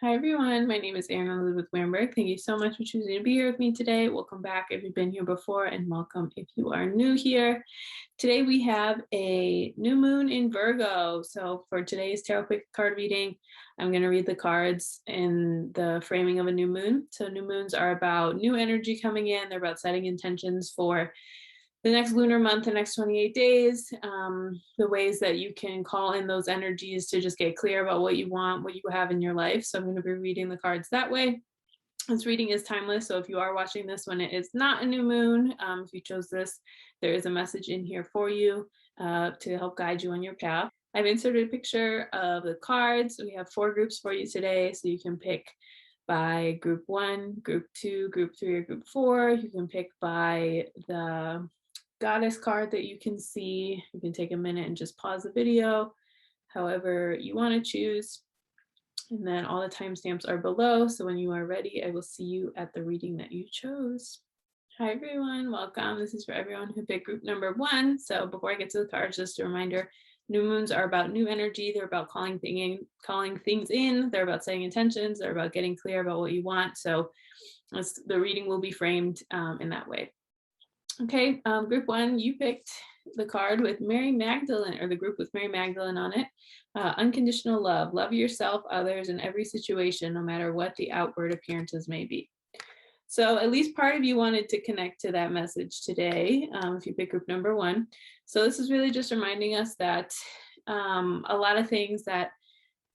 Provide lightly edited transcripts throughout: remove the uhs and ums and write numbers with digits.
Hi everyone, my name is Erin Elizabeth Wamberg. Thank you so much for choosing to be here with me today. Welcome back if you've been here before, and welcome if you are new here. Today we have a new moon in Virgo. So for today's tarot quick card reading, I'm going to read the cards in the framing of a new moon. So new moons are about new energy coming in. They're about setting intentions for the next lunar month, the next 28 days, the ways that you can call in those energies to just get clear about what you want, what you have in your life. So I'm going to be reading the cards that way. This reading is timeless. So if you are watching this when it is not a new moon, if you chose this, there is a message in here for you to help guide you on your path. I've inserted a picture of the cards. We have 4 groups for you today. So you can pick by group 1, group 2, group 3, or group 4. You can pick by the goddess card that you can see. You can take a minute and just pause the video, however you want to choose. And then all the timestamps are below. So when you are ready, I will see you at the reading that you chose. Hi everyone, welcome. This is for everyone who picked group number 1. So before I get to the cards, just a reminder, new moons are about new energy. They're about calling things in. They're about setting intentions. They're about getting clear about what you want. So the reading will be framed in that way. Okay, group 1, you picked the card with Mary Magdalene, or the group with Mary Magdalene on it. Unconditional love. Love yourself, others, in every situation, no matter what the outward appearances may be. So at least part of you wanted to connect to that message today, if you pick group number 1. So this is really just reminding us that a lot of things that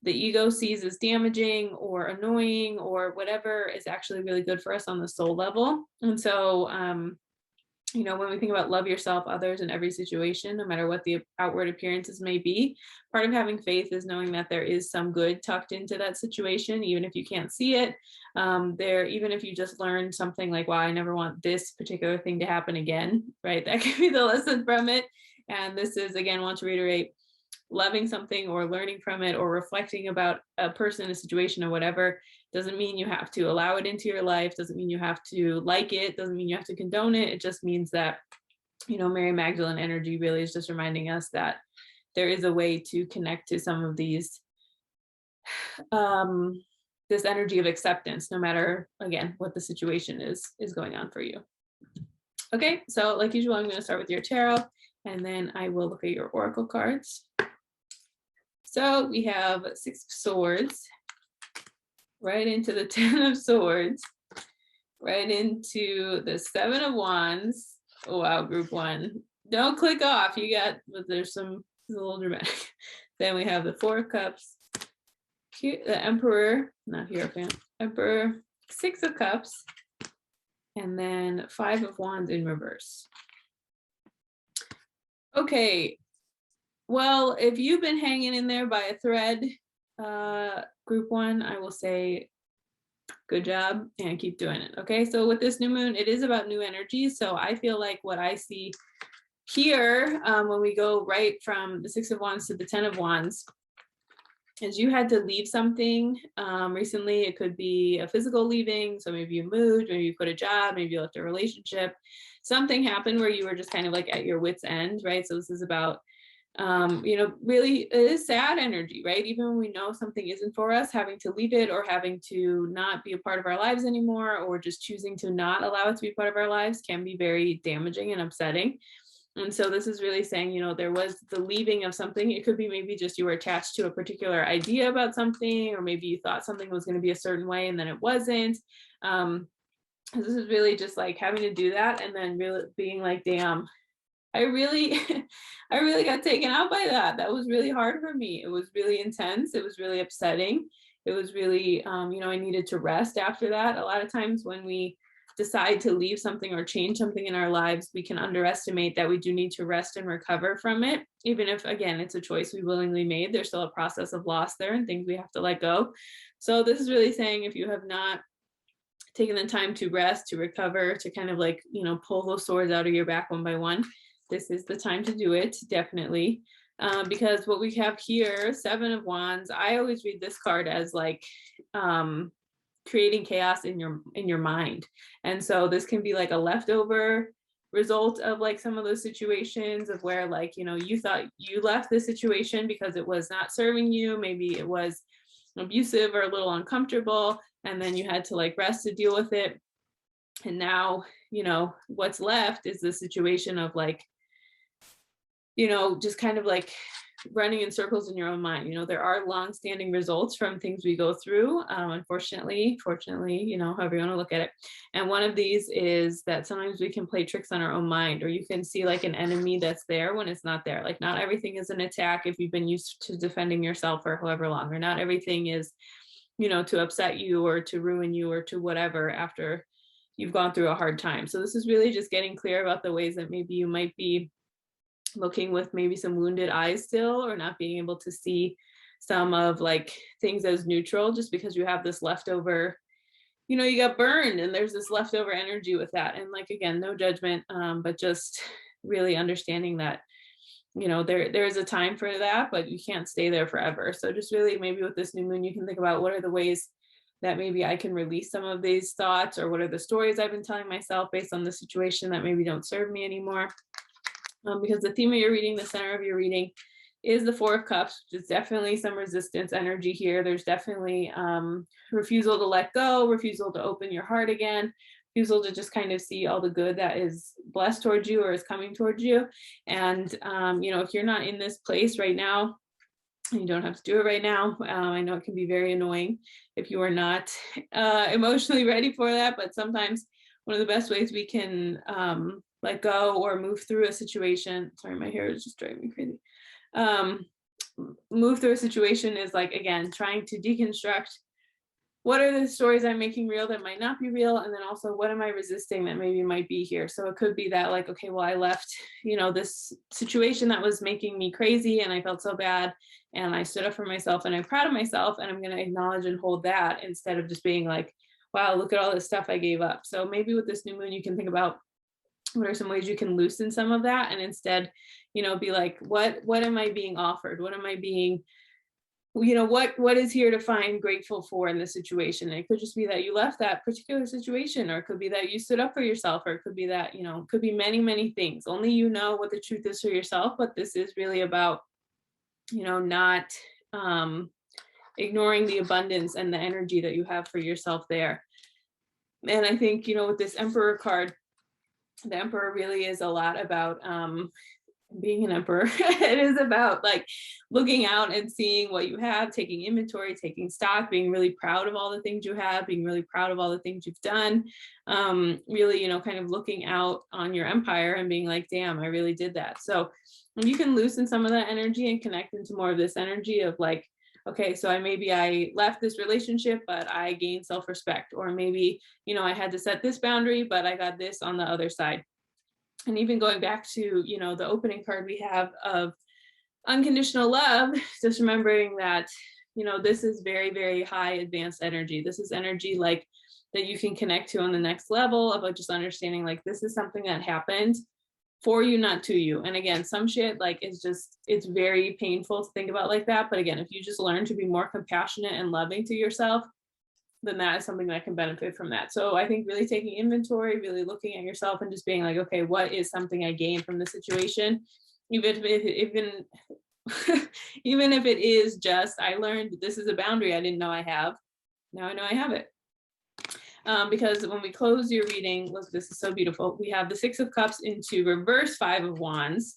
the ego sees as damaging or annoying or whatever is actually really good for us on the soul level. And so when we think about love yourself, others, in every situation, no matter what the outward appearances may be, part of having faith is knowing that there is some good tucked into that situation, even if you can't see it. Even if you just learn something like, wow, I never want this particular thing to happen again, right? That could be the lesson from it. And this is, again, I want to reiterate, loving something or learning from it or reflecting about a person, a situation, or whatever doesn't mean you have to allow it into your life, doesn't mean you have to like it, doesn't mean you have to condone it. It just means that, Mary Magdalene energy really is just reminding us that there is a way to connect to some of these, this energy of acceptance, no matter, again, what the situation is going on for you. Okay, so like usual, I'm going to start with your tarot, and then I will look at your oracle cards. So we have 6 of Swords, right into the 10 of Swords, right into the 7 of Wands. Oh, wow, group 1. Don't click off. There's a little dramatic. Then we have the 4 of Cups, the Emperor, not Hierophant, Emperor, 6 of Cups, and then 5 of Wands in reverse. Okay. Well, if you've been hanging in there by a thread, group 1, I will say good job and keep doing it. Okay, so with this new moon, it is about new energy. So I feel like what I see here, when we go right from the 6 of Wands to the 10 of Wands, is you had to leave something recently. It could be a physical leaving. So maybe you moved, maybe you quit a job, maybe you left a relationship. Something happened where you were just kind of like at your wit's end, right? So this is about really, it is sad energy, right? Even when we know something isn't for us, having to leave it or having to not be a part of our lives anymore, or just choosing to not allow it to be part of our lives can be very damaging and upsetting. And so this is really saying, there was the leaving of something. It could be maybe just you were attached to a particular idea about something, or maybe you thought something was going to be a certain way and then it wasn't. This is really just like having to do that and then really being like, damn, I really got taken out by that. That was really hard for me. It was really intense. It was really upsetting. It was really, I needed to rest after that. A lot of times when we decide to leave something or change something in our lives, we can underestimate that we do need to rest and recover from it. Even if, again, it's a choice we willingly made, there's still a process of loss there and things we have to let go. So this is really saying, if you have not taken the time to rest, to recover, to kind of like, pull those swords out of your back one by one, this is the time to do it, definitely. Because what we have here, 7 of Wands, I always read this card as like creating chaos in your mind. And so this can be like a leftover result of like some of those situations of where like, you thought you left the situation because it was not serving you. Maybe it was abusive or a little uncomfortable, and then you had to like rest to deal with it. And now, what's left is the situation of like, just kind of like running in circles in your own mind. There are long-standing results from things we go through, unfortunately, fortunately, however you want to look at it. And one of these is that sometimes we can play tricks on our own mind, or you can see like an enemy that's there when it's not there. Like not everything is an attack if you've been used to defending yourself for however long, or not everything is, to upset you or to ruin you or to whatever after you've gone through a hard time. So this is really just getting clear about the ways that maybe you might be looking with maybe some wounded eyes still, or not being able to see some of like things as neutral just because you have this leftover, you got burned and there's this leftover energy with that. And like, again, no judgment, but just really understanding that, there is a time for that, but you can't stay there forever. So just really maybe with this new moon, you can think about what are the ways that maybe I can release some of these thoughts, or what are the stories I've been telling myself based on the situation that maybe don't serve me anymore. Because the theme of your reading, the center of your reading, is the Four of Cups. There's definitely some resistance energy here. There's definitely refusal to let go, refusal to open your heart again, refusal to just kind of see all the good that is blessed towards you or is coming towards you. And, if you're not in this place right now, you don't have to do it right now. I know it can be very annoying if you are not emotionally ready for that, but sometimes one of the best ways we can let go or move through a situation, sorry, my hair is just driving me crazy. Move through a situation is like, again, trying to deconstruct what are the stories I'm making real that might not be real, and then also what am I resisting that maybe might be here. So it could be that like, okay, well, I left, this situation that was making me crazy and I felt so bad, and I stood up for myself and I'm proud of myself, and I'm going to acknowledge and hold that instead of just being like, wow, look at all this stuff I gave up. So maybe with this new moon, you can think about what are some ways you can loosen some of that, and instead, be like, what am I being offered? What am I being, what is here to find grateful for in this situation? And it could just be that you left that particular situation, or it could be that you stood up for yourself, or it could be that, it could be many, many things. Only you know what the truth is for yourself, but this is really about, not ignoring the abundance and the energy that you have for yourself there. And I think, with this Emperor card, the Emperor really is a lot about being an emperor. It is about like looking out and seeing what you have, taking inventory, taking stock, being really proud of all the things you have, being really proud of all the things you've done. Really, kind of looking out on your empire and being like, damn, I really did that. So you can loosen some of that energy and connect into more of this energy of like, okay, so I left this relationship, but I gained self-respect, or maybe, I had to set this boundary, but I got this on the other side. And even going back to, the opening card we have of unconditional love, just remembering that, this is very, very high advanced energy. This is energy like that you can connect to on the next level about just understanding like this is something that happened for you, not to you. And again, some shit like it's very painful to think about like that. But again, if you just learn to be more compassionate and loving to yourself, then that is something that can benefit from that. So I think really taking inventory, really looking at yourself and just being like, okay, what is something I gained from the situation? Even even if it is just, I learned this is a boundary I didn't know I have. Now I know I have it. Because when we close your reading, look, this is so beautiful. We have the Six of Cups into reverse Five of Wands.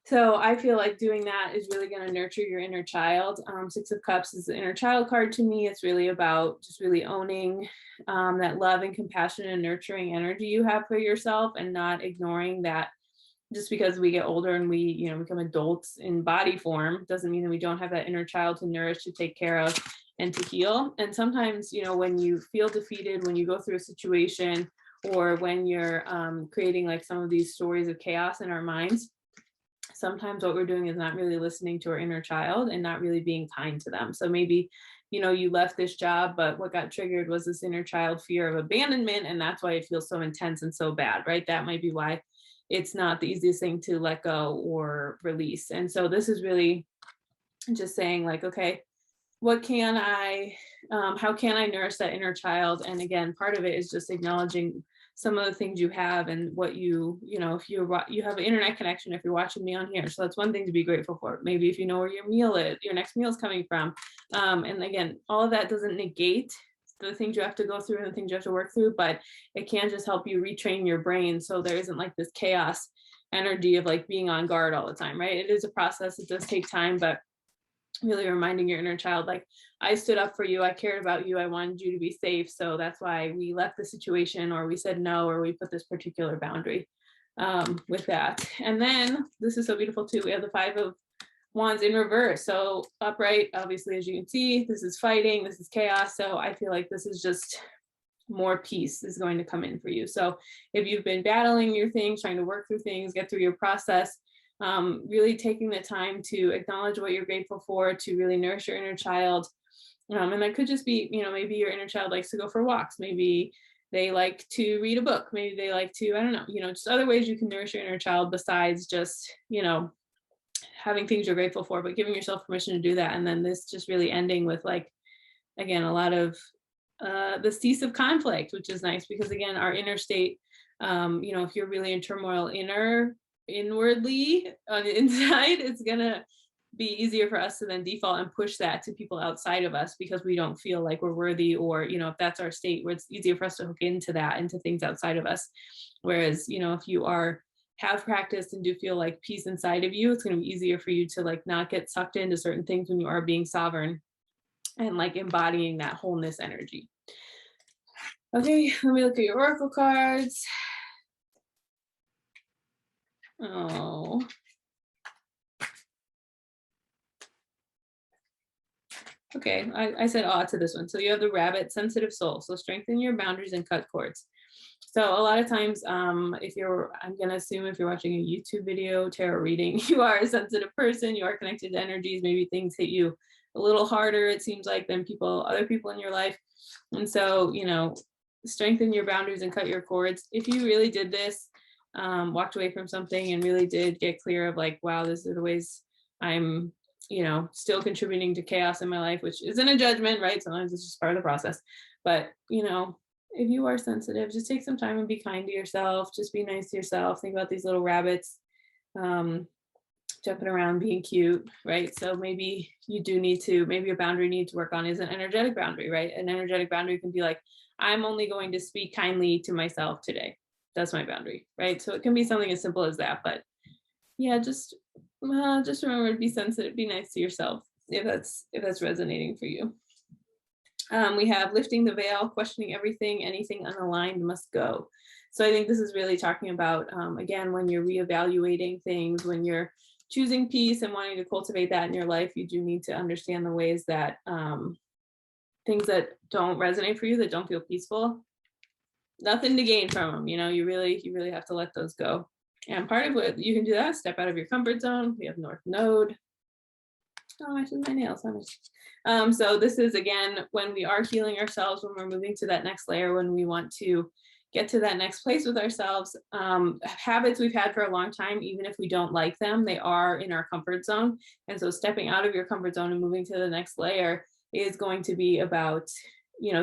So I feel like doing that is really going to nurture your inner child. Six of Cups is the inner child card to me. It's really about just really owning that love and compassion and nurturing energy you have for yourself, and not ignoring that. Just because we get older and we, become adults in body form doesn't mean that we don't have that inner child to nourish, to take care of, and to heal. And sometimes, when you feel defeated, when you go through a situation, or when you're creating like some of these stories of chaos in our minds, sometimes what we're doing is not really listening to our inner child and not really being kind to them. So maybe, you left this job, but what got triggered was this inner child fear of abandonment. And that's why it feels so intense and so bad, right? That might be why it's not the easiest thing to let go or release. And so this is really just saying like, okay, what can I, how can I nourish that inner child? And again, part of it is just acknowledging some of the things you have and what if you have an internet connection, if you're watching me on here. So that's one thing to be grateful for. Maybe if you know where your next meal is coming from, And again, all of that doesn't negate the things you have to go through and the things you have to work through, but it can just help you retrain your brain so there isn't like this chaos energy of like being on guard all the time, right? It is a process, it does take time, but really reminding your inner child, like, I stood up for you, I cared about you, I wanted you to be safe, so that's why we left the situation, or we said no, or we put this particular boundary with that. And then this is so beautiful too, we have the Five of Wands in reverse. So upright, obviously, as you can see, this is fighting, this is chaos. So I feel like this is just more peace is going to come in for you. So if you've been battling your things, trying to work through things, get through your process, really taking the time to acknowledge what you're grateful for, to really nourish your inner child. And that could just be, maybe your inner child likes to go for walks. Maybe they like to read a book. Maybe they like to, I don't know, just other ways you can nourish your inner child besides just, having things you're grateful for, but giving yourself permission to do that. And then this just really ending with, like, again, a lot of the cease of conflict, which is nice because, again, our inner state, if you're really in turmoil inwardly on the inside, it's gonna be easier for us to then default and push that to people outside of us because we don't feel like we're worthy, or if that's our state, where it's easier for us to hook into things outside of us. Whereas if you have practiced and do feel like peace inside of you, it's going to be easier for you to like not get sucked into certain things when you are being sovereign and like embodying that wholeness energy. Okay, let me look at your oracle cards. Oh. Okay, I said awe to this one. So you have the Rabbit, sensitive soul. So strengthen your boundaries and cut cords. So a lot of times, I'm going to assume if you're watching a YouTube video, tarot reading, you are a sensitive person, you are connected to energies, maybe things hit you a little harder, it seems like, than other people in your life. And so, strengthen your boundaries and cut your cords. If you really did this, walked away from something and really did get clear of like, wow, these are the ways I'm, still contributing to chaos in my life, which isn't a judgment, right? Sometimes it's just part of the process. But, if you are sensitive, just take some time and be kind to yourself. Just be nice to yourself. Think about these little rabbits jumping around, being cute, right? So maybe maybe a boundary you need to work on is an energetic boundary, right? An energetic boundary can be like, I'm only going to speak kindly to myself today. That's my boundary, right? So it can be something as simple as that. But yeah, just remember to be sensitive, be nice to yourself if that's resonating for you. We have lifting the veil, questioning everything, anything unaligned must go. So I think this is really talking about, again, when you're reevaluating things, when you're choosing peace and wanting to cultivate that in your life, you do need to understand the ways that things that don't resonate for you, that don't feel peaceful, nothing to gain from them. You really have to let those go. And part of what you can do that, step out of your comfort zone. We have North Node. Oh, I should my nails. So this is, again, when we are healing ourselves, when we're moving to that next layer, when we want to get to that next place with ourselves. Habits we've had for a long time, even if we don't like them, they are in our comfort zone. And so stepping out of your comfort zone and moving to the next layer is going to be about,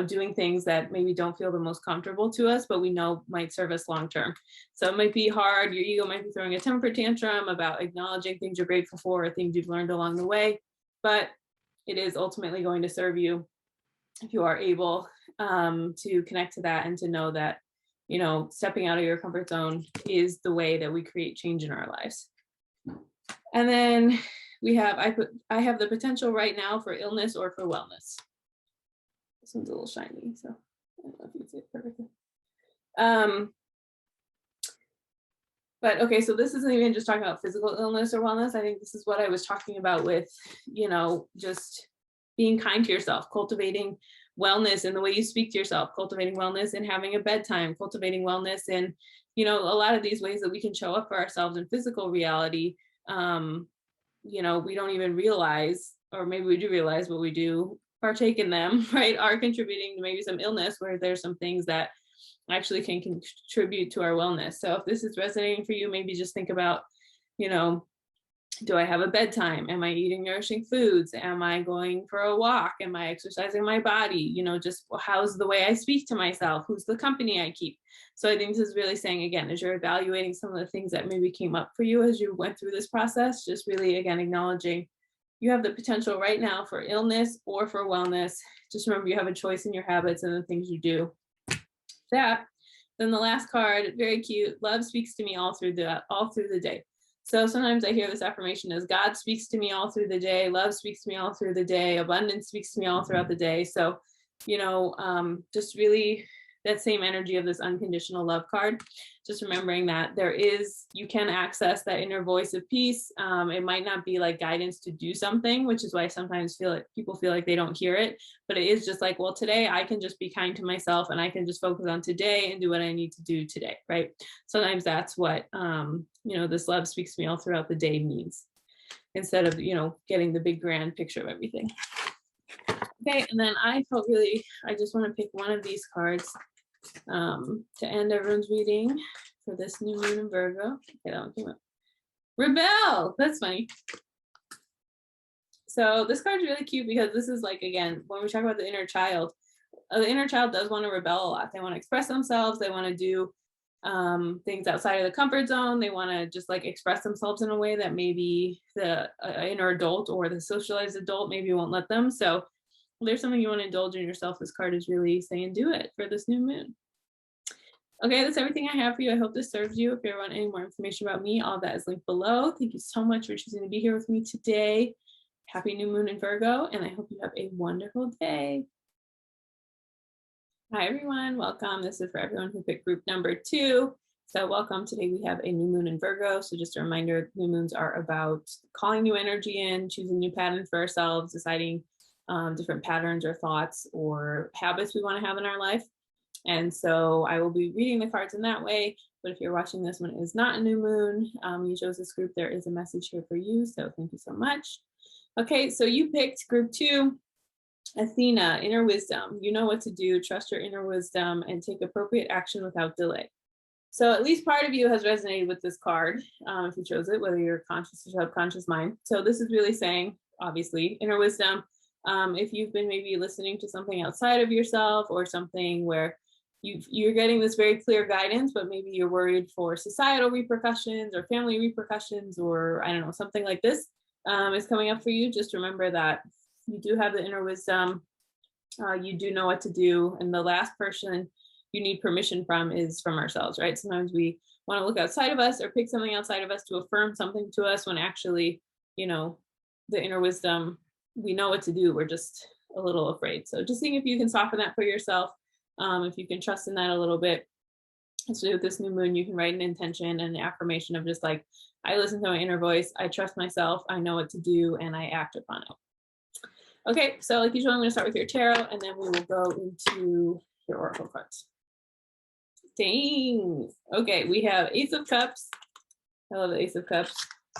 doing things that maybe don't feel the most comfortable to us, but we know might serve us long term. So it might be hard. Your ego might be throwing a temper tantrum about acknowledging things you're grateful for or things you've learned along the way, but it is ultimately going to serve you if you are able to connect to that and to know that, stepping out of your comfort zone is the way that we create change in our lives. And then we have, I have the potential right now for illness or for wellness. This one's a little shiny, so I don't know if you can see it perfectly. But okay, so this isn't even just talking about physical illness or wellness. I think this is what I was talking about with, just being kind to yourself, cultivating wellness in the way you speak to yourself, cultivating wellness in having a bedtime, cultivating wellness in, a lot of these ways that we can show up for ourselves in physical reality. We don't even realize, or maybe we do realize, but we do partake in them, right, are contributing to maybe some illness where there's some things that actually can contribute to our wellness. So if this is resonating for you, maybe just think about, do I have a bedtime? Am I eating nourishing foods? Am I going for a walk? Am I exercising my body? Just how's the way I speak to myself? Who's the company I keep? So I think this is really saying, again, as you're evaluating some of the things that maybe came up for you as you went through this process, just really, again, acknowledging, you have the potential right now for illness or for wellness. Just remember, you have a choice in your habits and the things you do. That. Then the last card, very cute. Love speaks to me all through the day. So sometimes I hear this affirmation as God speaks to me all through the day. Love speaks to me all through the day. Abundance speaks to me all throughout the day. So, just really that same energy of this unconditional love card. Just remembering that you can access that inner voice of peace. It might not be like guidance to do something, which is why I sometimes people feel like they don't hear it, but it is just like, well, today I can just be kind to myself and I can just focus on today and do what I need to do today, right? Sometimes that's what, this love speaks to me all throughout the day means, instead of, getting the big grand picture of everything. Okay, and then I just want to pick one of these cards to end everyone's reading for this new moon in Virgo. Okay, that one came up. Rebel! That's funny. So this card is really cute because this is like, again, when we talk about the inner child does want to rebel a lot. They want to express themselves. They want to do things outside of the comfort zone. They want to just like express themselves in a way that maybe the inner adult or the socialized adult maybe won't let them. So there's something you want to indulge in yourself. This card is really saying do it for this new moon. Okay, that's everything I have for you. I hope this serves you. If you ever want any more information about me, all that is linked below. Thank you so much for choosing to be here with me today. Happy new moon in Virgo, and I hope you have a wonderful day. Hi, everyone. Welcome. This is for everyone who picked group number 2. So welcome. Today we have a new moon in Virgo. So just a reminder, new moons are about calling new energy in, choosing new patterns for ourselves, deciding different patterns or thoughts or habits we want to have in our life. And so I will be reading the cards in that way. But if you're watching this when it is not a new moon, you chose this group, there is a message here for you. So thank you so much. Okay, so you picked group 2, Athena, inner wisdom. You know what to do, trust your inner wisdom, and take appropriate action without delay. So at least part of you has resonated with this card, if you chose it, whether you're conscious or subconscious mind. So this is really saying, obviously, inner wisdom. If you've been maybe listening to something outside of yourself or something where you're getting this very clear guidance, but maybe you're worried for societal repercussions or family repercussions, or I don't know, something like this is coming up for you, just remember that you do have the inner wisdom. You do know what to do. And the last person you need permission from is from ourselves, right? Sometimes we want to look outside of us or pick something outside of us to affirm something to us when actually, the inner wisdom, we know what to do. We're just a little afraid. So just seeing if you can soften that for yourself. If you can trust in that a little bit. Especially with this new moon, you can write an intention and an affirmation of just like, I listen to my inner voice, I trust myself, I know what to do, and I act upon it. Okay, so like usual, I'm going to start with your tarot, and then we will go into your oracle cards. Dang. Okay, we have Ace of Cups. I love the Ace of Cups.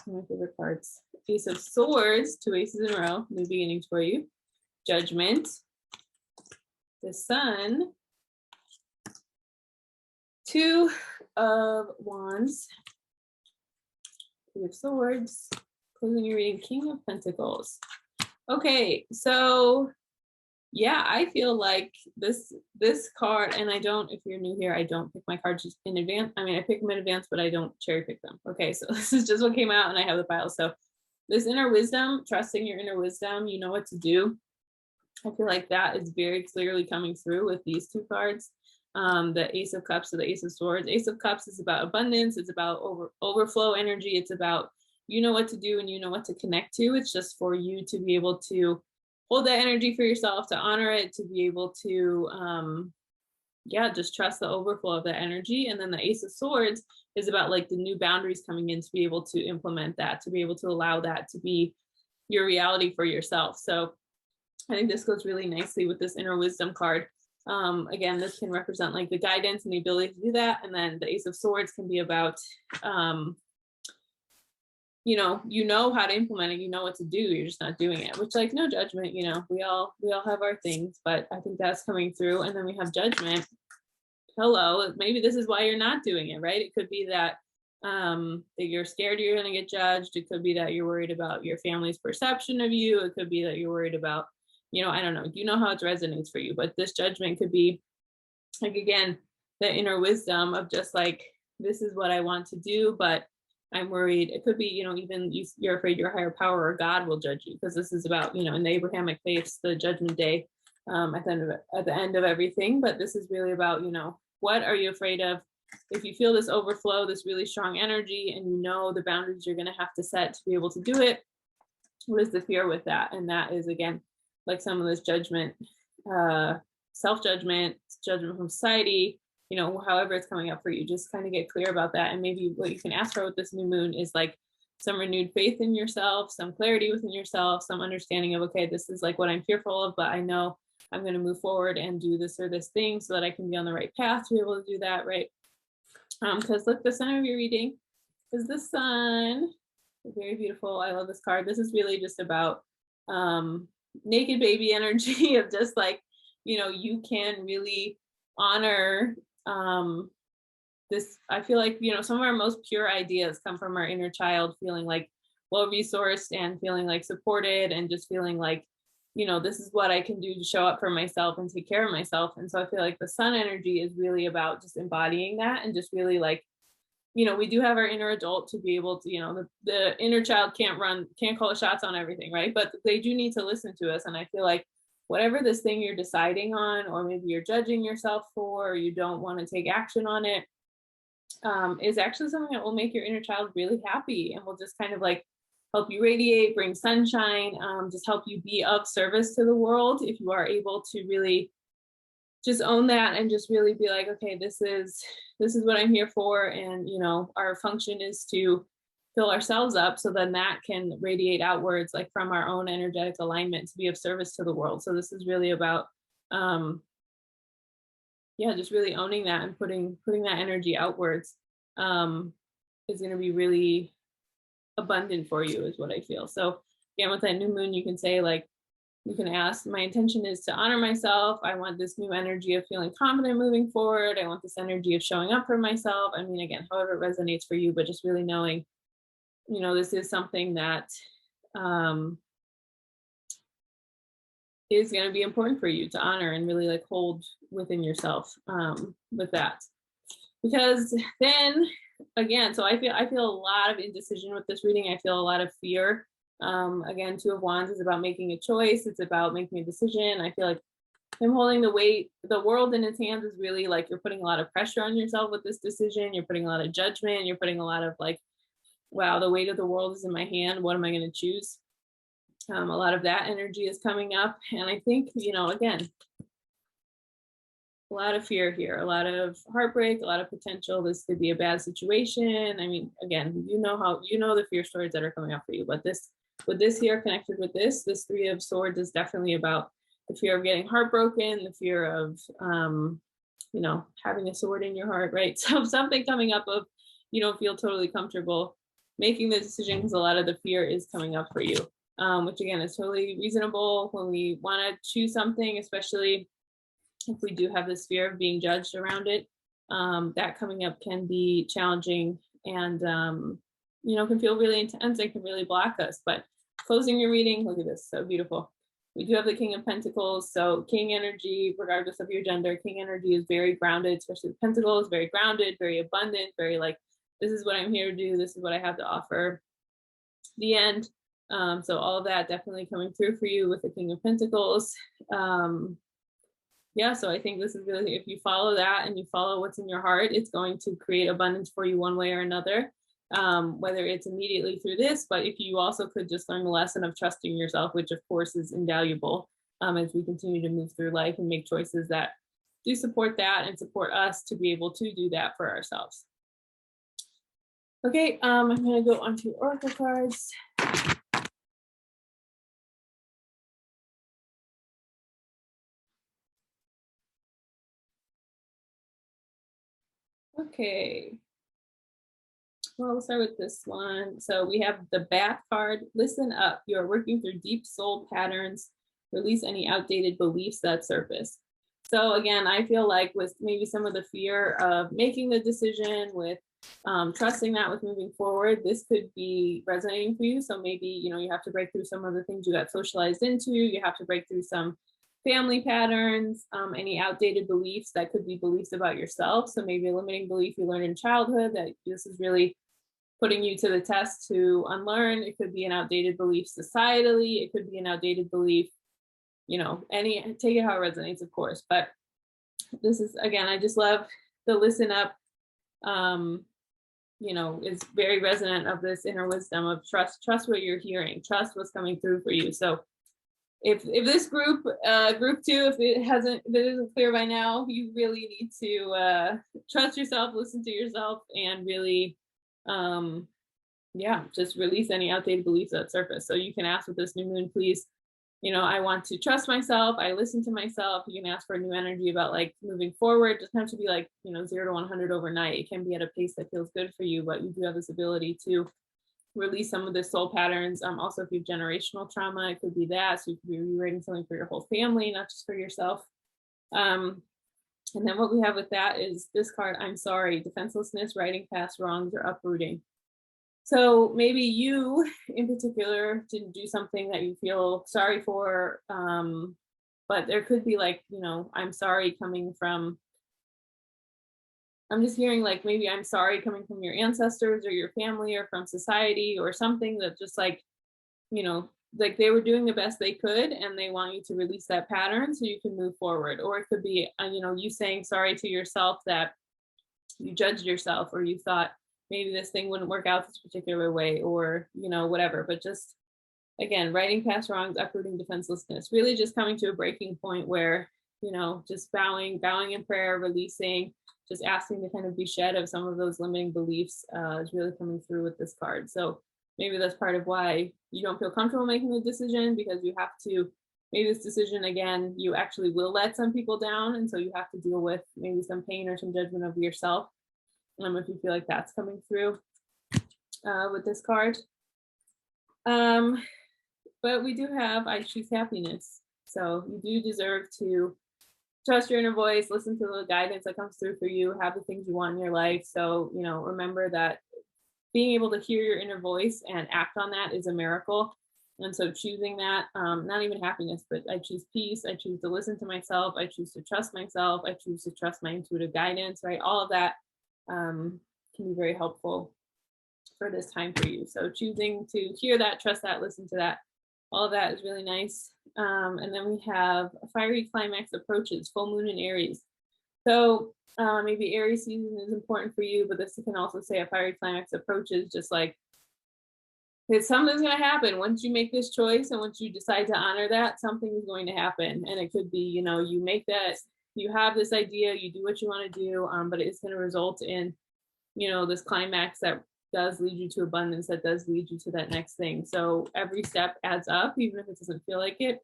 One of my favorite cards. Ace of Swords, 2 aces in a row. New beginnings for you. Judgment. The Sun. 2 of Wands. 3 of Swords. Closing your reading, King of Pentacles. Okay, so yeah, I feel like this card, and I don't, if you're new here, I don't pick my cards in advance. I mean, I pick them in advance, but I don't cherry pick them. Okay, so this is just what came out, and I have the pile. So this inner wisdom, trusting your inner wisdom, you know what to do. I feel like that is very clearly coming through with these 2 cards. The Ace of Cups or the Ace of Swords. Ace of Cups is about abundance. It's about overflow energy. It's about, you know what to do and you know what to connect to. It's just for you to be able to hold that energy for yourself, to honor it, to be able to, just trust the overflow of that energy. And then the Ace of Swords is about like the new boundaries coming in to be able to implement that, to be able to allow that to be your reality for yourself. So I think this goes really nicely with this inner wisdom card. Again, this can represent like the guidance and the ability to do that. And then the Ace of Swords can be about, you know how to implement it, you know what to do, you're just not doing it, which like no judgment, we all have our things, but I think that's coming through. And then we have Judgment. Hello, maybe this is why you're not doing it, right? It could be that that you're scared you're going to get judged. It could be that you're worried about your family's perception of you. It could be that you're worried about, I don't know, you know how it resonates for you, but this judgment could be like, again, the inner wisdom of just like, this is what I want to do, but I'm worried. It could be, even you're afraid your higher power or God will judge you, because this is about, in the Abrahamic faiths, the judgment day, at the end of everything. But this is really about, what are you afraid of? If you feel this overflow, this really strong energy, and you know the boundaries you're going to have to set to be able to do it, what is the fear with that? And that is, again, like some of this judgment, self-judgment, judgment from society, however it's coming up for you. Just kind of get clear about that. And maybe what you can ask for with this new moon is like some renewed faith in yourself, some clarity within yourself, some understanding of, okay, this is like what I'm fearful of, but I know I'm going to move forward and do this or this thing so that I can be on the right path to be able to do that, right? Because look, the sign of your reading is the sun. Very beautiful. I love this card. This is really just about naked baby energy of just like, you can really honor this. I feel like, some of our most pure ideas come from our inner child, feeling like well-resourced and feeling like supported and just feeling like, this is what I can do to show up for myself and take care of myself. And so I feel like the sun energy is really about just embodying that and just really like, we do have our inner adult to be able to, the inner child can't call the shots on everything, right? But they do need to listen to us. And I feel like whatever this thing you're deciding on, or maybe you're judging yourself for, or you don't want to take action on it, is actually something that will make your inner child really happy and will just kind of like help you radiate, bring sunshine, just help you be of service to the world. If you are able to really just own that and just really be like, okay, this is what I'm here for. And, our function is to fill ourselves up, so then that can radiate outwards, like from our own energetic alignment, to be of service to the world. So this is really about, just really owning that and putting that energy outwards, is going to be really abundant for you, is what I feel. So again, with that new moon, you can say like, you can ask, my intention is to honor myself. I want this new energy of feeling confident moving forward. I want this energy of showing up for myself. I mean, again, however it resonates for you, but just really knowing, this is something that is going to be important for you to honor and really like hold within yourself, with that. Because then again, so I feel a lot of indecision with this reading. I feel a lot of fear. Again, Two of Wands is about making a choice. It's about making a decision. I feel like him holding the world in his hands is really like, you're putting a lot of pressure on yourself with this decision. You're putting a lot of judgment. You're putting a lot of like, wow, the weight of the world is in my hand. What am I going to choose? A lot of that energy is coming up. And I think, again, a lot of fear here, a lot of heartbreak, a lot of potential. This could be a bad situation. I mean, again, the fear stories that are coming up for you, but with this here connected with this Three of Swords is definitely about the fear of getting heartbroken, the fear of, having a sword in your heart, right? So something coming up of, you don't feel totally comfortable making the decision because a lot of the fear is coming up for you, which again is totally reasonable when we want to choose something, especially if we do have this fear of being judged around it. That coming up can be challenging and, can feel really intense and can really block us. But closing your reading, look at this, so beautiful. We do have the King of Pentacles. So King energy, regardless of your gender, King energy is very grounded, especially the Pentacles, very grounded, very abundant, very like, this is what I'm here to do. This is what I have to offer. The end. So all of that definitely coming through for you with the King of Pentacles. So I think this is really, if you follow that and you follow what's in your heart, it's going to create abundance for you one way or another, whether it's immediately through this, but if you also could just learn the lesson of trusting yourself, which of course is invaluable, as we continue to move through life and make choices that do support that and support us to be able to do that for ourselves. Okay, I'm going to go on to Oracle cards. Okay. Well, we'll start with this one. So we have the Bath card. Listen up. You are working through deep soul patterns. Release any outdated beliefs that surface. So again, I feel like with maybe some of the fear of making the decision, with trusting that with moving forward, this could be resonating for you. So maybe, you have to break through some of the things you got socialized into. You have to break through some family patterns, any outdated beliefs that could be beliefs about yourself. So maybe a limiting belief you learned in childhood that this is really putting you to the test to unlearn. It could be an outdated belief societally. It could be an outdated belief, take it how it resonates, of course. But this is, again, I just love the listen up, is very resonant of this inner wisdom of trust what you're hearing, trust what's coming through for you. So if this group 2, if it isn't clear by now, you really need to trust yourself, listen to yourself, and really just release any outdated beliefs that surface. So you can ask with this new moon, please, I want to trust myself, I listen to myself. You can ask for a new energy about like moving forward. It doesn't have to be like 0 to 100 overnight. It can be at a pace that feels good for you, but you do have this ability to release some of the soul patterns. Also, if you have generational trauma, it could be that. So you could be rewriting something for your whole family, not just for yourself. And then what we have with that is this card, I'm sorry, defenselessness, righting past wrongs, or uprooting. So maybe you in particular didn't do something that you feel sorry for, but there could be like, I'm sorry coming from, I'm just hearing like maybe I'm sorry coming from your ancestors or your family or from society or something that just like, like they were doing the best they could and they want you to release that pattern so you can move forward. Or it could be, you saying sorry to yourself that you judged yourself or you thought maybe this thing wouldn't work out this particular way or, whatever. But just, again, righting past wrongs, uprooting defenselessness, really just coming to a breaking point where, just bowing in prayer, releasing, just asking to kind of be shed of some of those limiting beliefs is really coming through with this card. So maybe that's part of why you don't feel comfortable making the decision, because you have to make this decision again. You actually will let some people down. And so you have to deal with maybe some pain or some judgment of yourself. If you feel like that's coming through with this card. But we do have, I choose happiness. So you do deserve to trust your inner voice, listen to the guidance that comes through for you, have the things you want in your life. So, remember that being able to hear your inner voice and act on that is a miracle. And so choosing that, not even happiness, but I choose peace. I choose to listen to myself. I choose to trust myself. I choose to trust my intuitive guidance, right? All of that can be very helpful for this time for you. So choosing to hear that, trust that, listen to that, all of that is really nice. And then we have a fiery climax approaches, full moon in Aries. So maybe Aries season is important for you, but this can also say a fiery climax approaches, just like something's going to happen once you make this choice, and once you decide to honor that, something is going to happen. And it could be, you make that, you have this idea, you do what you want to do, but it's going to result in, this climax that does lead you to abundance, that does lead you to that next thing. So every step adds up, even if it doesn't feel like it,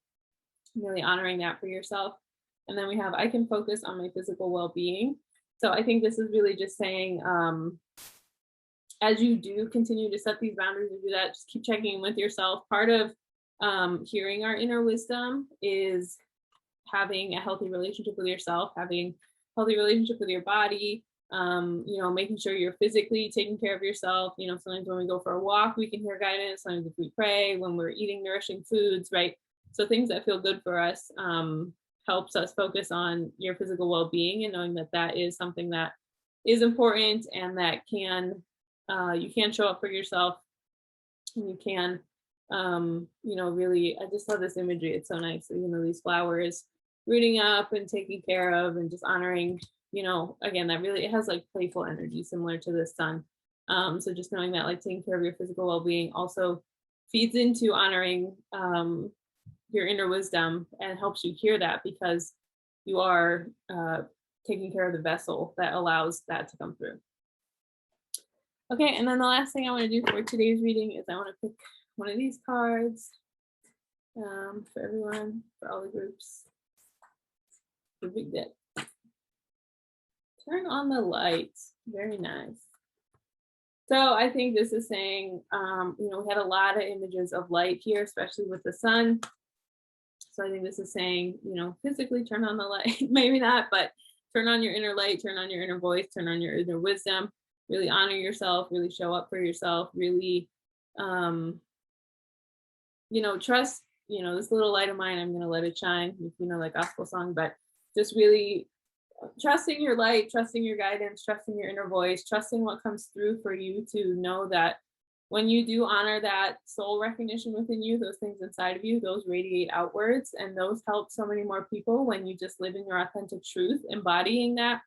really honoring that for yourself. And then we have, I can focus on my physical well-being. So I think this is really just saying, as you do continue to set these boundaries and do that, just keep checking in with yourself. Part of hearing our inner wisdom is having a healthy relationship with yourself, having a healthy relationship with your body, making sure you're physically taking care of yourself. Sometimes when we go for a walk, we can hear guidance. Sometimes if we pray, when we're eating nourishing foods, right? So things that feel good for us helps us focus on your physical well-being, and knowing that that is something that is important, and that can, you can show up for yourself, and you can, really, I just love this imagery. It's so nice. These flowers rooting up and taking care of and just honoring, again, that really, it has like playful energy similar to the sun. So just knowing that like taking care of your physical well-being also feeds into honoring your inner wisdom and helps you hear that, because you are taking care of the vessel that allows that to come through. Okay, and then the last thing I want to do for today's reading is I want to pick one of these cards for everyone, for all the groups. The big dip. Turn on the light. Very nice. So I think this is saying, we had a lot of images of light here, especially with the sun. So I think this is saying, physically turn on the light. Maybe not, but turn on your inner light, turn on your inner voice, turn on your inner wisdom, really honor yourself, really show up for yourself, really, trust, this little light of mine, I'm going to let it shine, if that gospel song, but just really trusting your light, trusting your guidance, trusting your inner voice, trusting what comes through for you to know that when you do honor that soul recognition within you, those things inside of you, those radiate outwards, and those help so many more people when you just live in your authentic truth. Embodying that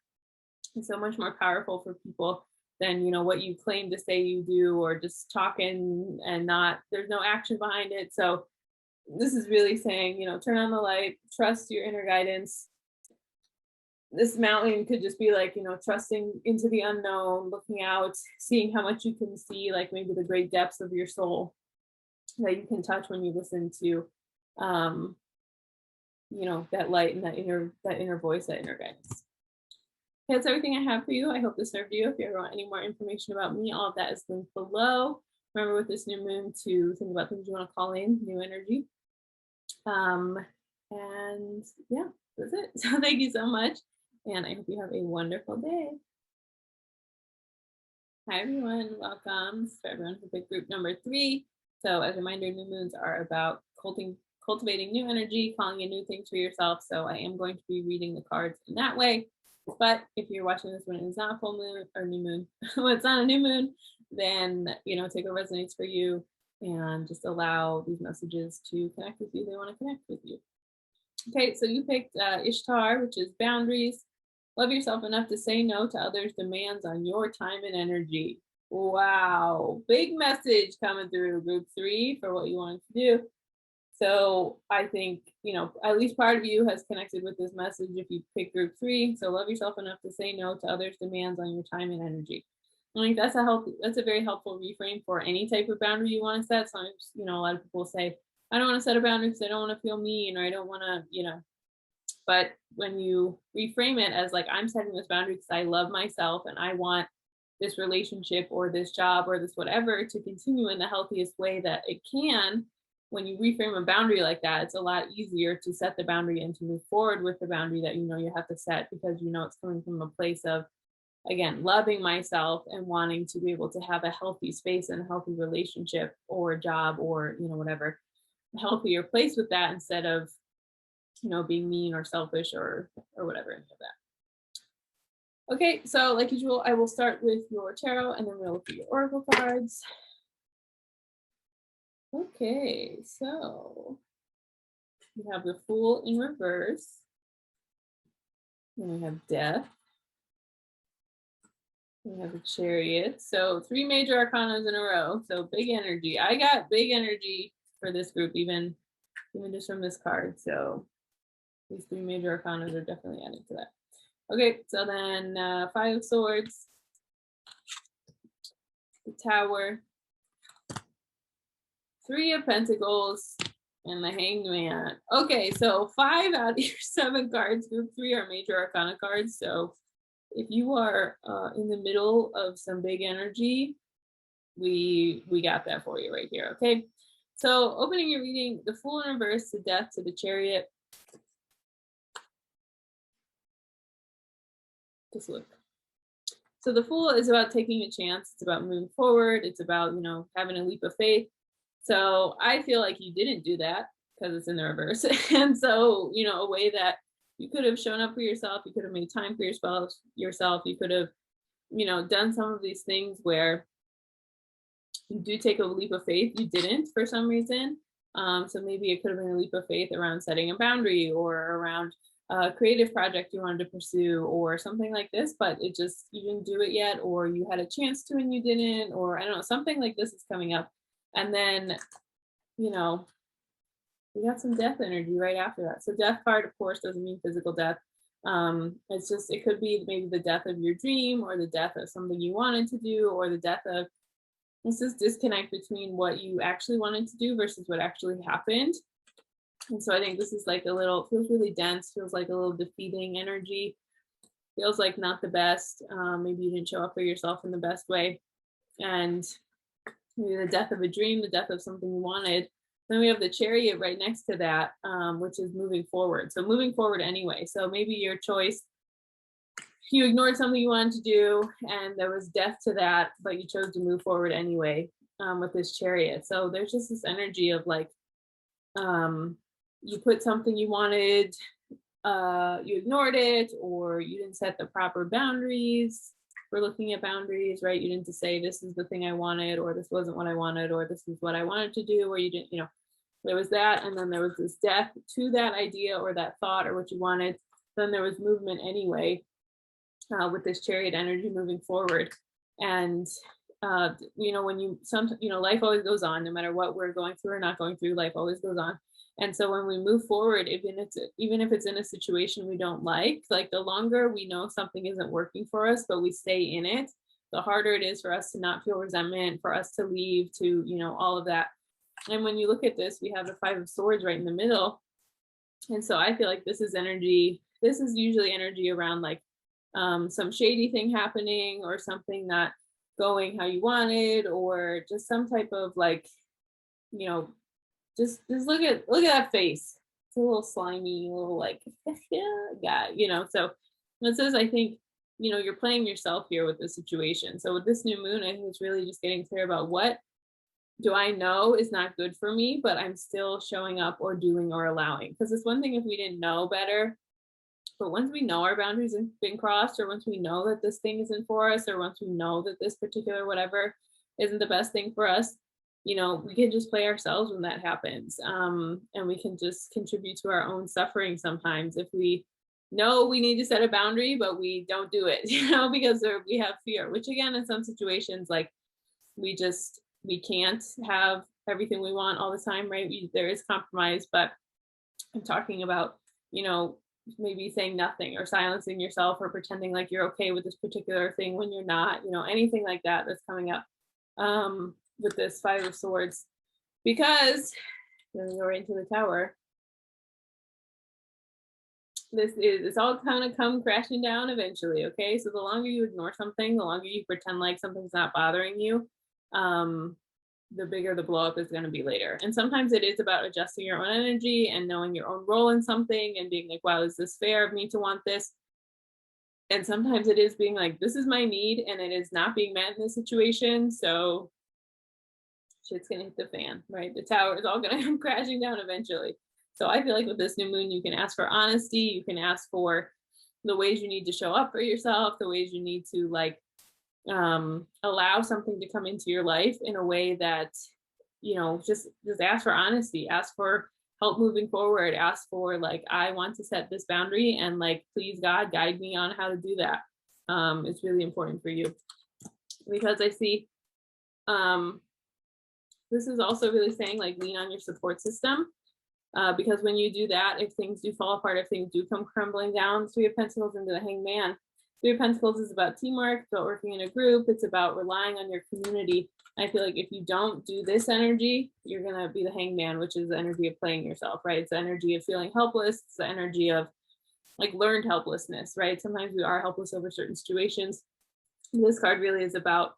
is so much more powerful for people than what you claim to say you do, or just talking and not, there's no action behind it. So this is really saying, turn on the light, trust your inner guidance. This mountain could just be like, trusting into the unknown, looking out, seeing how much you can see, like maybe the great depths of your soul that you can touch when you listen to, um, that light and that inner voice, that inner guidance. Okay, that's everything I have for you. I hope this served you. If you ever want any more information about me, all of that is linked below. Remember with this new moon to think about things you want to call in, new energy. And yeah, that's it. So thank you so much. And I hope you have a wonderful day. Hi, everyone. Welcome. This is for everyone who picked group number 3. So as a reminder, new moons are about cultivating new energy, calling in new things for yourself. So I am going to be reading the cards in that way. But if you're watching this when it is not a full moon or new moon, when it's not a new moon, then, take what resonates for you and just allow these messages to connect with you. They want to connect with you. Okay, so you picked Ishtar, which is boundaries. Love yourself enough to say no to others' demands on your time and energy. Wow, big message coming through group 3 for what you want to do. So I think, at least part of you has connected with this message if you pick group 3. So love yourself enough to say no to others' demands on your time and energy. I think that's a very helpful reframe for any type of boundary you want to set. Sometimes, a lot of people say, I don't want to set a boundary because I don't want to feel mean, or I don't want to, but when you reframe it as like, I'm setting this boundary because I love myself and I want this relationship or this job or this whatever to continue in the healthiest way that it can. When you reframe a boundary like that, it's a lot easier to set the boundary and to move forward with the boundary that you have to set, because it's coming from a place of, again, loving myself and wanting to be able to have a healthy space and a healthy relationship or job or whatever, healthier place with that, instead of being mean or selfish or whatever, any of that. Okay, so like usual, I will start with your tarot and then we'll look at your oracle cards. Okay, so we have the Fool in reverse. Then we have Death. We have the Chariot. So 3 major arcanas in a row. So big energy. I got big energy for this group, even just from this card. So these 3 major arcanas are definitely adding to that. Okay, so then 5 of Swords, the Tower, 3 of Pentacles, and the Hanged Man. Okay, so 5 out of your 7 cards, group 3, are major arcana cards. So if you are in the middle of some big energy, we got that for you right here. Okay, so opening your reading, the Fool in reverse, the Death to the Chariot. Just look. So the Fool is about taking a chance. It's about moving forward. It's about, having a leap of faith. So I feel like you didn't do that because it's in the reverse. And so, a way that you could have shown up for yourself, you could have made time for yourself, you could have, done some of these things where you do take a leap of faith. You didn't for some reason. So maybe it could have been a leap of faith around setting a boundary or around a creative project you wanted to pursue or something like this, but you didn't do it yet, or you had a chance to and you didn't, or I don't know, something like this is coming up. And then, we got some death energy right after that. So death card, of course, doesn't mean physical death. It could be maybe the death of your dream, or the death of something you wanted to do, or the death of this disconnect between what you actually wanted to do versus what actually happened. And so I think this is like feels really dense, feels like a little defeating energy, feels like not the best. Maybe you didn't show up for yourself in the best way. And maybe the death of a dream, the death of something you wanted. Then we have the Chariot right next to that, which is moving forward. So moving forward anyway. So maybe your choice, you ignored something you wanted to do and there was death to that, but you chose to move forward anyway with this Chariot. So there's just this energy of like, you put something you wanted you ignored it, or you didn't set the proper boundaries. We're looking at boundaries, right? You didn't just say this is the thing I wanted, or this wasn't what I wanted, or this is what I wanted to do, or you didn't, there was that, and then there was this death to that idea or that thought or what you wanted. Then there was movement anyway, with this chariot energy moving forward. And when life always goes on, no matter what we're going through or not going through, life always goes on. And so when we move forward, even if it's in a situation we don't like the longer we know something isn't working for us, but we stay in it, the harder it is for us to not feel resentment, for us to leave, to, all of that. And when you look at this, we have the Five of Swords right in the middle. And so I feel like this is usually energy around some shady thing happening, or something not going how you wanted, or just some type of just look at that face. It's a little slimy, a little yeah, so it says, I think, you're playing yourself here with the situation. So with this new moon, I think it's really just getting clear about what do I know is not good for me, but I'm still showing up or doing or allowing. Because it's one thing if we didn't know better, but once we know our boundaries have been crossed, or once we know that this thing isn't for us, or once we know that this particular whatever isn't the best thing for us, we can just play ourselves when that happens. And we can just contribute to our own suffering sometimes if we know we need to set a boundary, but we don't do it, because we have fear, which again, in some situations, we can't have everything we want all the time, right? There is compromise, but I'm talking about, maybe saying nothing, or silencing yourself, or pretending like you're okay with this particular thing when you're not, anything like that that's coming up with this Five of Swords. Because then we go right into the Tower. It's all kind of come crashing down eventually, okay? So the longer you ignore something, the longer you pretend like something's not bothering you, the bigger the blow up is going to be later. And sometimes it is about adjusting your own energy and knowing your own role in something and being like, wow, is this fair of me to want this? And sometimes it is being like, this is my need and it is not being met in this situation. So shit's going to hit the fan, right? The Tower is all going to come crashing down eventually. So I feel like with this new moon, you can ask for honesty. You can ask for the ways you need to show up for yourself, the ways you need to allow something to come into your life in a way that, just ask for honesty, ask for help moving forward, ask for I want to set this boundary, and please God guide me on how to do that. It's really important for you, because I see this is also really saying lean on your support system, because when you do that, if things do fall apart, if things do come crumbling down, Three of Pentacles into the Hangman. Three of Pentacles is about teamwork, it's about working in a group, it's about relying on your community. I feel like if you don't do this energy, you're going to be the Hangman, which is the energy of playing yourself, right? It's the energy of feeling helpless. It's the energy of learned helplessness, right? Sometimes we are helpless over certain situations. This card really is about,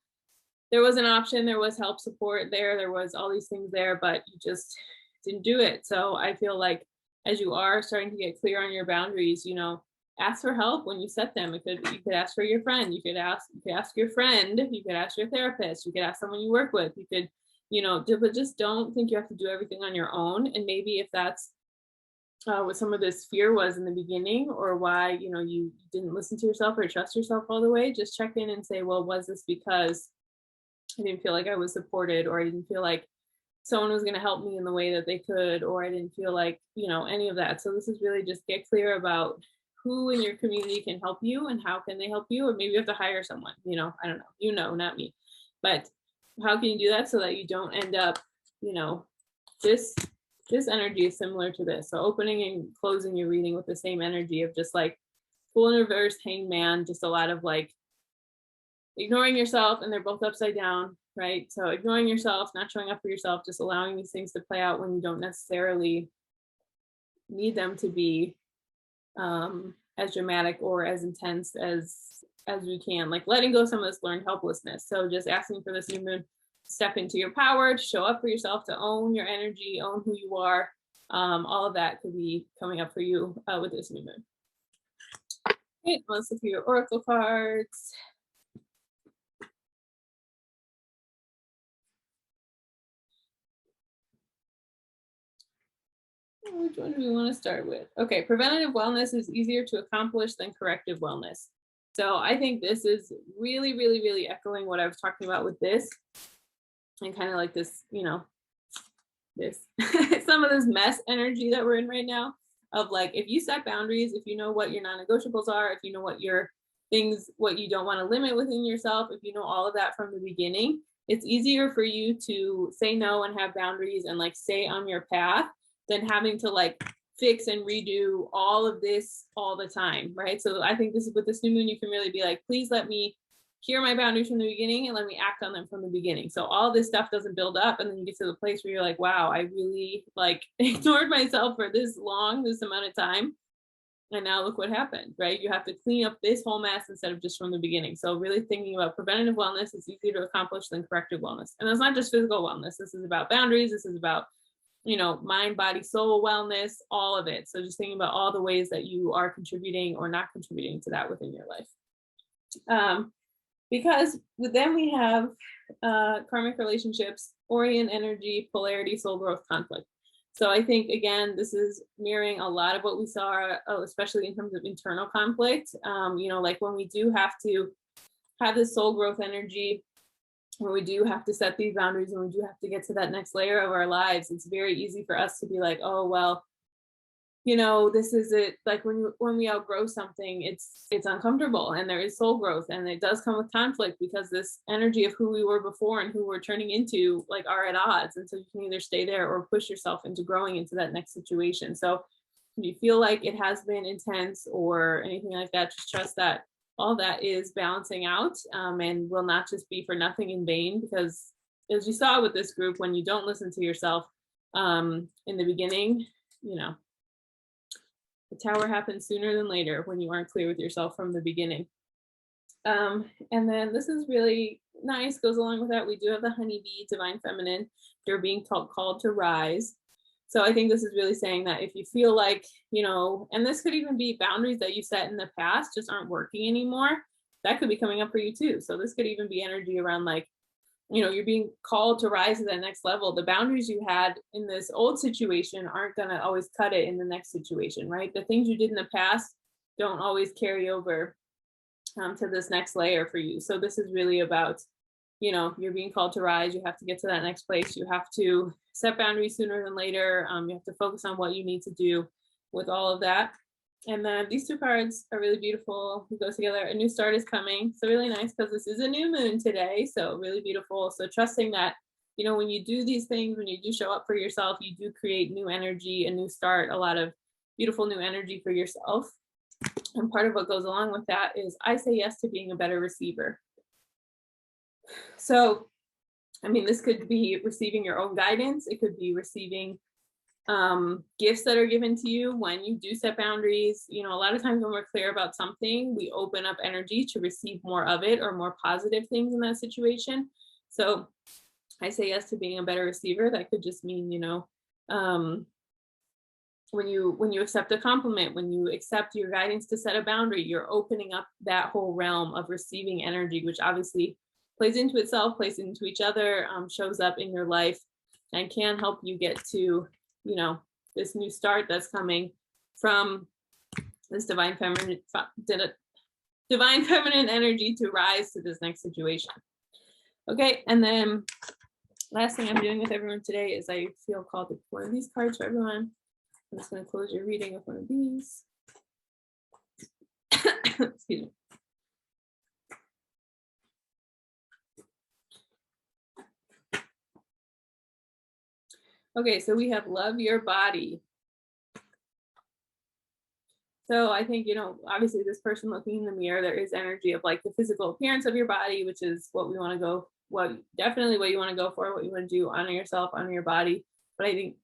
there was an option, there was help, support there was all these things there, but you just didn't do it. So I feel like as you are starting to get clear on your boundaries, ask for help when you set them. You could ask for your friend, you could ask your friend, you could ask your therapist, you could ask someone you work with, you could, but just don't think you have to do everything on your own. And maybe if that's what some of this fear was in the beginning, or why, you didn't listen to yourself or trust yourself all the way, just check in and say, well, was this because I didn't feel like I was supported, or I didn't feel like someone was going to help me in the way that they could, or I didn't feel like, any of that. So this is really just get clear about who in your community can help you and how can they help you, or maybe you have to hire someone, I don't know, not me, but how can you do that so that you don't end up, this energy is similar to this. So opening and closing your reading with the same energy of just Fool in Reverse, Hangman, just a lot of ignoring yourself, and they're both upside down, right? So ignoring yourself, not showing up for yourself, just allowing these things to play out when you don't necessarily need them to be as dramatic or as intense as we can, letting go of some of this learned helplessness. So just asking for this new moon, step into your power, to show up for yourself, to own your energy, own who you are. All of that could be coming up for you with this new moon. Okay, let's look at your oracle cards. Which one do we want to start with? Okay, preventative wellness is easier to accomplish than corrective wellness. So I think this is really, really, really echoing what I was talking about with this, and kind of like this, this some of this mess energy that we're in right now, of like, if you set boundaries, if you know what your non-negotiables are, if you know what your things, what you don't want to limit within yourself, if you know all of that from the beginning, it's easier for you to say no and have boundaries and like stay on your path than having to like fix and redo all of this all the time, right? So I think this is with this new moon, you can really be like, please let me hear my boundaries from the beginning and let me act on them from the beginning. So all this stuff doesn't build up, and then you get to the place where you're like, wow, I really like ignored myself for this amount of time. And now look what happened, right? You have to clean up this whole mess instead of just from the beginning. So really thinking about preventative wellness is easier to accomplish than corrective wellness. And it's not just physical wellness. This is about boundaries. This is about, mind, body, soul wellness, all of it. So just thinking about all the ways that you are contributing or not contributing to that within your life. Because then we have karmic relationships, Orion energy, polarity, soul growth, conflict. So I think, again, this is mirroring a lot of what we saw, especially in terms of internal conflict. Like when we do have to have this soul growth energy, when we do have to set these boundaries and we do have to get to that next layer of our lives, it's very easy for us to be like, oh, well, this is it. Like when we outgrow something, it's uncomfortable, and there is soul growth, and it does come with conflict because this energy of who we were before and who we're turning into like are at odds. And so you can either stay there or push yourself into growing into that next situation. So if you feel like it has been intense or anything like that, just trust that all that is balancing out, and will not just be for nothing in vain, because as you saw with this group, when you don't listen to yourself in the beginning, the tower happens sooner than later when you aren't clear with yourself from the beginning. And then this is really nice, goes along with that. We do have the honeybee, divine feminine. They're being called to rise. So I think this is really saying that if you feel like, and this could even be boundaries that you set in the past just aren't working anymore, that could be coming up for you too. So this could even be energy around like, you're being called to rise to that next level. The boundaries you had in this old situation aren't going to always cut it in the next situation, right? The things you did in the past don't always carry over to this next layer for you. So this is really about, you're being called to rise. You have to get to that next place. You have to set boundaries sooner than later. You have to focus on what you need to do with all of that. And then these two cards are really beautiful. It goes together. A new start is coming. So really nice because this is a new moon today. So really beautiful. So trusting that, when you do these things, when you do show up for yourself, you do create new energy, a new start, a lot of beautiful new energy for yourself. And part of what goes along with that is I say yes to being a better receiver. So, this could be receiving your own guidance. It could be receiving gifts that are given to you when you do set boundaries. A lot of times when we're clear about something, we open up energy to receive more of it or more positive things in that situation. So I say yes to being a better receiver. That could just mean, when you accept a compliment, when you accept your guidance to set a boundary, you're opening up that whole realm of receiving energy, which obviously plays into itself, plays into each other, shows up in your life, and can help you get to this new start that's coming from this divine feminine energy to rise to this next situation. Okay, and then last thing I'm doing with everyone today is I feel called to pull these cards for everyone. I'm just going to close your reading with one of these. Excuse me. Okay, so we have love your body. So I think, obviously this person looking in the mirror, there is energy of like the physical appearance of your body, which is what we want to go, definitely what you want to go for, what you want to do, honor yourself, honor your body. But I think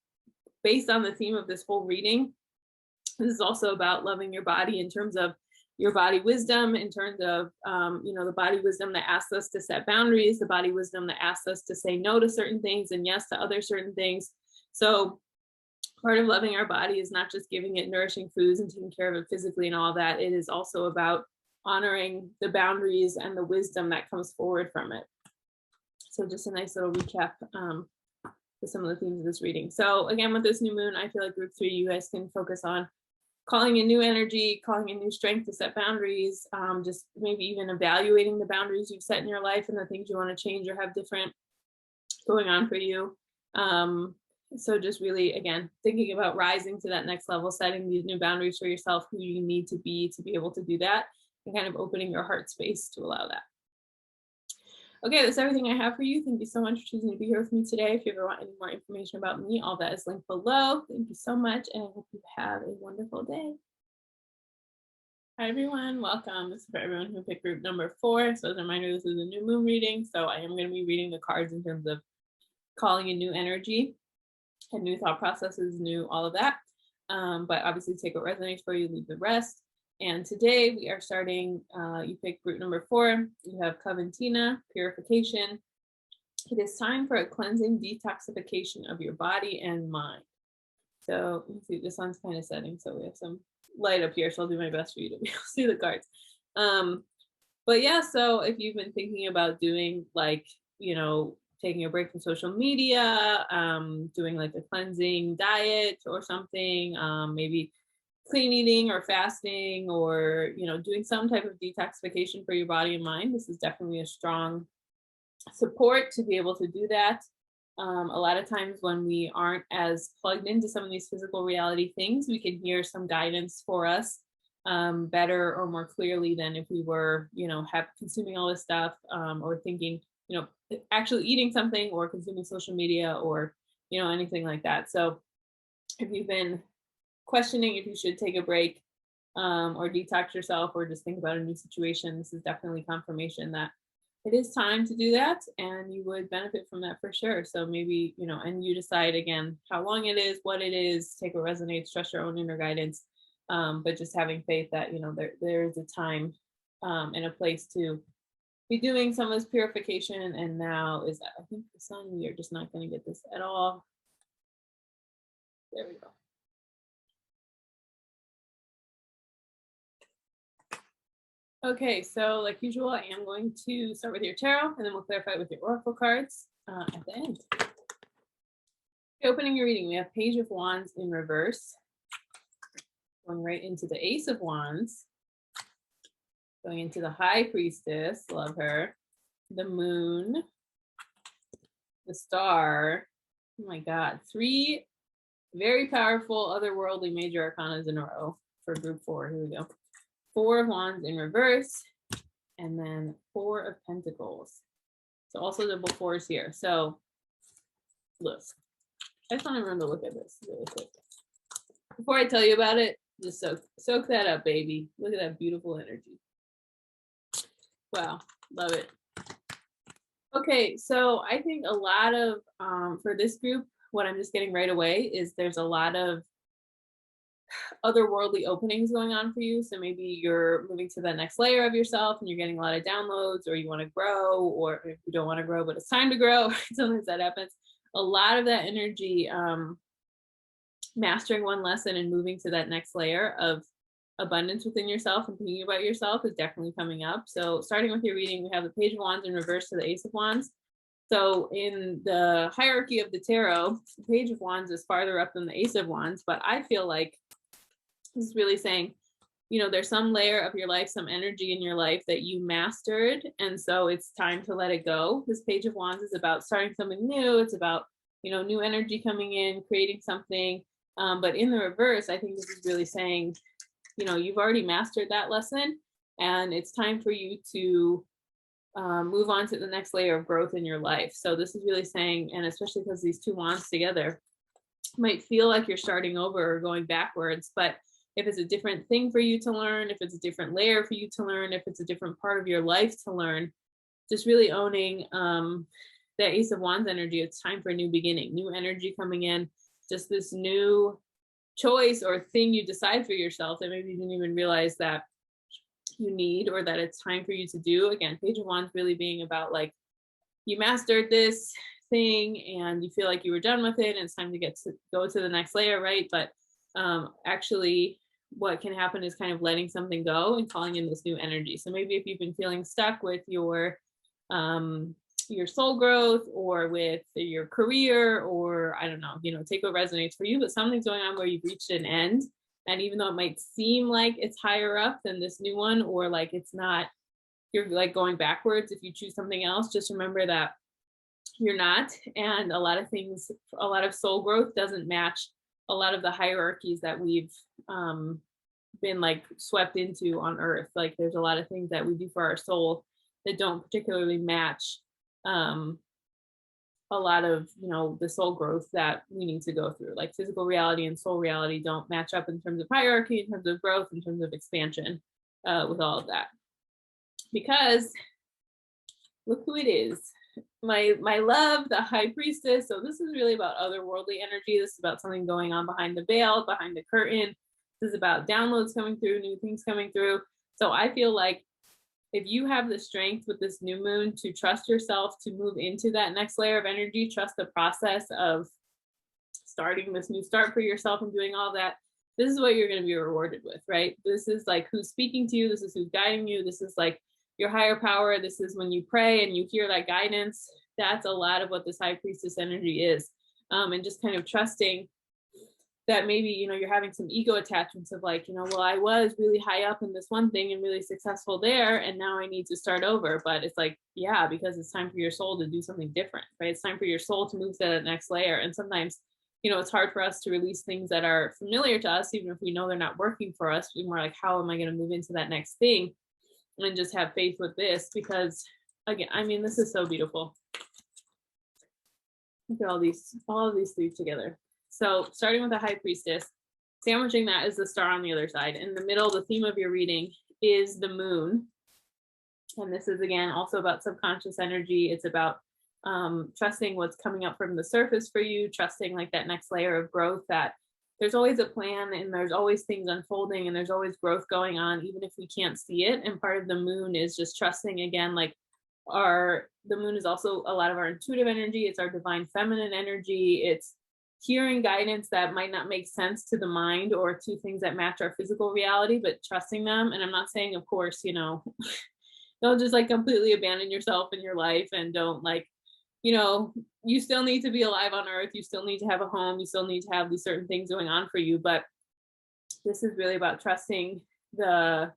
based on the theme of this whole reading, this is also about loving your body in terms of your body wisdom, in terms of, the body wisdom that asks us to set boundaries, the body wisdom that asks us to say no to certain things and yes to other certain things. So part of loving our body is not just giving it nourishing foods and taking care of it physically and all that. It is also about honoring the boundaries and the wisdom that comes forward from it. So just a nice little recap with some of the themes of this reading. So again, with this new moon, I feel like group 3, you guys can focus on calling in new energy, calling in new strength to set boundaries, just maybe even evaluating the boundaries you've set in your life and the things you want to change or have different going on for you. So just really, again, thinking about rising to that next level, setting these new boundaries for yourself, who you need to be able to do that, and kind of opening your heart space to allow that. Okay, that's everything I have for you. Thank you so much for choosing to be here with me today. If you ever want any more information about me, all that is linked below. Thank you so much, and I hope you have a wonderful day. Hi everyone, welcome. This is for everyone who picked group number 4. So as a reminder, this is a new moon reading. So I am going to be reading the cards in terms of calling in new energy and new thought processes, new all of that. But obviously take what resonates for you, leave the rest. And today we are starting, you picked group number 4. You have Coventina, purification. It is time for a cleansing detoxification of your body and mind. So let's see, the sun's kind of setting, so we have some light up here, so I'll do my best for you to be able to see the cards. But yeah, so if you've been thinking about doing like, taking a break from social media, doing like a cleansing diet or something, maybe clean eating or fasting, or doing some type of detoxification for your body and mind, this is definitely a strong support to be able to do that. A lot of times when we aren't as plugged into some of these physical reality things, we can hear some guidance for us better or more clearly than if we were, consuming all this stuff, or thinking, actually eating something or consuming social media or, anything like that. So if you've been questioning if you should take a break or detox yourself or just think about a new situation, this is definitely confirmation that it is time to do that and you would benefit from that for sure. So maybe, and you decide again how long it is, what it is, take what resonates, trust your own inner guidance, but just having faith that, there is a time and a place to be doing some of this purification. And now is, I think the sun, we are just not going to get this at all. There we go. Okay, so like usual, I am going to start with your tarot and then we'll clarify with your oracle cards at the end. Okay, opening your reading, we have Page of Wands in reverse, going right into the Ace of Wands, going into the High Priestess, love her, the Moon, the Star. Oh my God, 3 very powerful otherworldly major arcanas in a row for group 4. Here we go. 4 of Wands in reverse, and then 4 of Pentacles. So also double 4s here. So look, I just want everyone to look at this really quick. Before I tell you about it, just soak that up, baby. Look at that beautiful energy. Wow, love it. Okay, so I think a lot of, for this group, what I'm just getting right away is there's a lot of otherworldly openings going on for you. So maybe you're moving to the next layer of yourself and you're getting a lot of downloads, or you want to grow, or if you don't want to grow, but it's time to grow. Sometimes that happens. A lot of that energy, mastering one lesson and moving to that next layer of abundance within yourself and thinking about yourself is definitely coming up. So starting with your reading, we have the Page of Wands in reverse to the Ace of Wands. So in the hierarchy of the tarot, the Page of Wands is farther up than the Ace of Wands, but I feel like this is really saying, there's some layer of your life, some energy in your life that you mastered, and so it's time to let it go. This Page of Wands is about starting something new. It's about, new energy coming in, creating something. But in the reverse, I think this is really saying, you've already mastered that lesson, and it's time for you to move on to the next layer of growth in your life. So this is really saying, and especially because these 2 wands together might feel like you're starting over or going backwards, but if it's a different thing for you to learn, if it's a different layer for you to learn, if it's a different part of your life to learn, just really owning the Ace of Wands energy. It's time for a new beginning, new energy coming in, just this new choice or thing you decide for yourself that maybe you didn't even realize that you need, or that it's time for you to do. Again, Page of Wands really being about like, you mastered this thing and you feel like you were done with it and it's time to go to the next layer, right? But actually what can happen is kind of letting something go and calling in this new energy. So maybe if you've been feeling stuck with your your soul growth or with your career, or I don't know, take what resonates for you, but something's going on where you've reached an end. And even though it might seem like it's higher up than this new one, or like it's not, you're like going backwards if you choose something else, just remember that you're not. And a lot of things, a lot of soul growth doesn't match a lot of the hierarchies that we've been like swept into on earth. Like there's a lot of things that we do for our soul that don't particularly match a lot of the soul growth that we need to go through. Like physical reality and soul reality don't match up in terms of hierarchy, in terms of growth, in terms of expansion, with all of that. Because look who it is, my love, the high priestess. So this is really about otherworldly energy. This is about something going on behind the veil, behind the curtain. This is about downloads coming through, new things coming through. So I feel like if you have the strength with this new moon to trust yourself to move into that next layer of energy, trust the process of starting this new start for yourself and doing all that, this is what you're going to be rewarded with, right? This is like who's speaking to you. This is who's guiding you. This is like your higher power. This is when you pray and you hear that guidance. That's a lot of what this high priestess energy is. And just kind of trusting that maybe, you're having some ego attachments of like, well, I was really high up in this one thing and really successful there, and now I need to start over. But it's like, yeah, because it's time for your soul to do something different, right? It's time for your soul to move to the next layer. And sometimes, it's hard for us to release things that are familiar to us, even if we know they're not working for us. We're more like, how am I going to move into that next thing? And just have faith with this, because again, this is so beautiful. Look at all of these three together. So starting with the high priestess, sandwiching that is the star on the other side. In the middle, the theme of your reading is the moon. And this is, again, also about subconscious energy. It's about trusting what's coming up from the surface for you, trusting like that next layer of growth, that there's always a plan and there's always things unfolding and there's always growth going on, even if we can't see it. And part of the moon is just trusting, again, like the moon is also a lot of our intuitive energy. It's our divine feminine energy. It's hearing guidance that might not make sense to the mind or to things that match our physical reality, but trusting them. And I'm not saying, of course, don't just like completely abandon yourself in your life and don't like, you still need to be alive on earth. You still need to have a home. You still need to have these certain things going on for you. But this is really about trusting the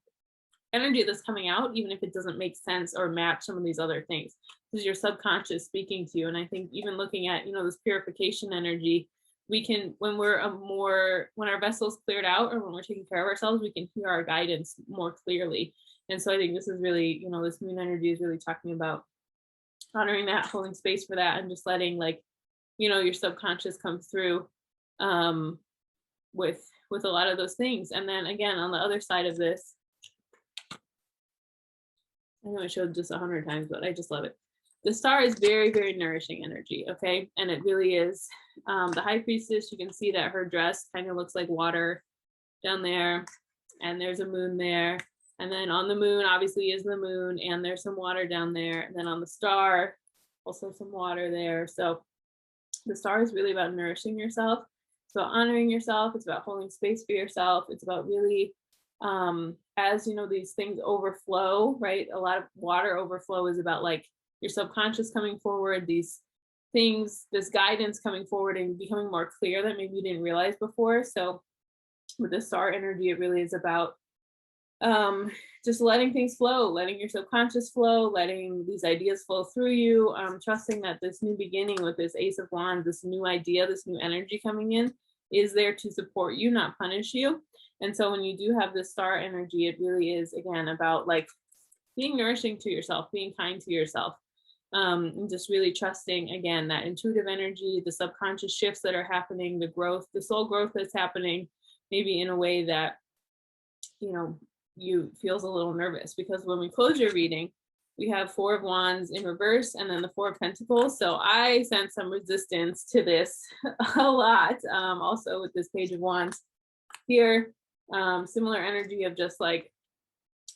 energy that's coming out, even if it doesn't make sense or match some of these other things. This is your subconscious speaking to you. And I think even looking at, this purification energy, we can, when our vessel's cleared out or when we're taking care of ourselves, we can hear our guidance more clearly. And so I think this is really, this moon energy is really talking about honoring that, holding space for that, and just letting your subconscious come through with a lot of those things. And then again, on the other side of this, I know I showed just 100 times, but I just love it. The star is very, very nourishing energy, okay? And it really is. The high priestess, you can see that her dress kind of looks like water down there, and there's a moon there. And then on the moon, obviously, is the moon, and there's some water down there. And then on the star, also some water there. So the star is really about nourishing yourself. It's about honoring yourself. It's about holding space for yourself. It's about really, as these things overflow, right? A lot of water overflow is about like your subconscious coming forward, these things, this guidance coming forward and becoming more clear that maybe you didn't realize before. So with the star energy, it really is about just letting things flow, letting your subconscious flow, letting these ideas flow through you, trusting that this new beginning with this Ace of Wands, this new idea, this new energy coming in is there to support you, not punish you. And so when you do have this star energy, it really is, again, about like being nourishing to yourself, being kind to yourself, and just really trusting, again, that intuitive energy, the subconscious shifts that are happening, the growth, the soul growth that's happening, maybe in a way that, you feels a little nervous, because when we close your reading, we have 4 of Wands in reverse and then the 4 of Pentacles. So I sense some resistance to this a lot. Also with this Page of Wands here, similar energy of just like,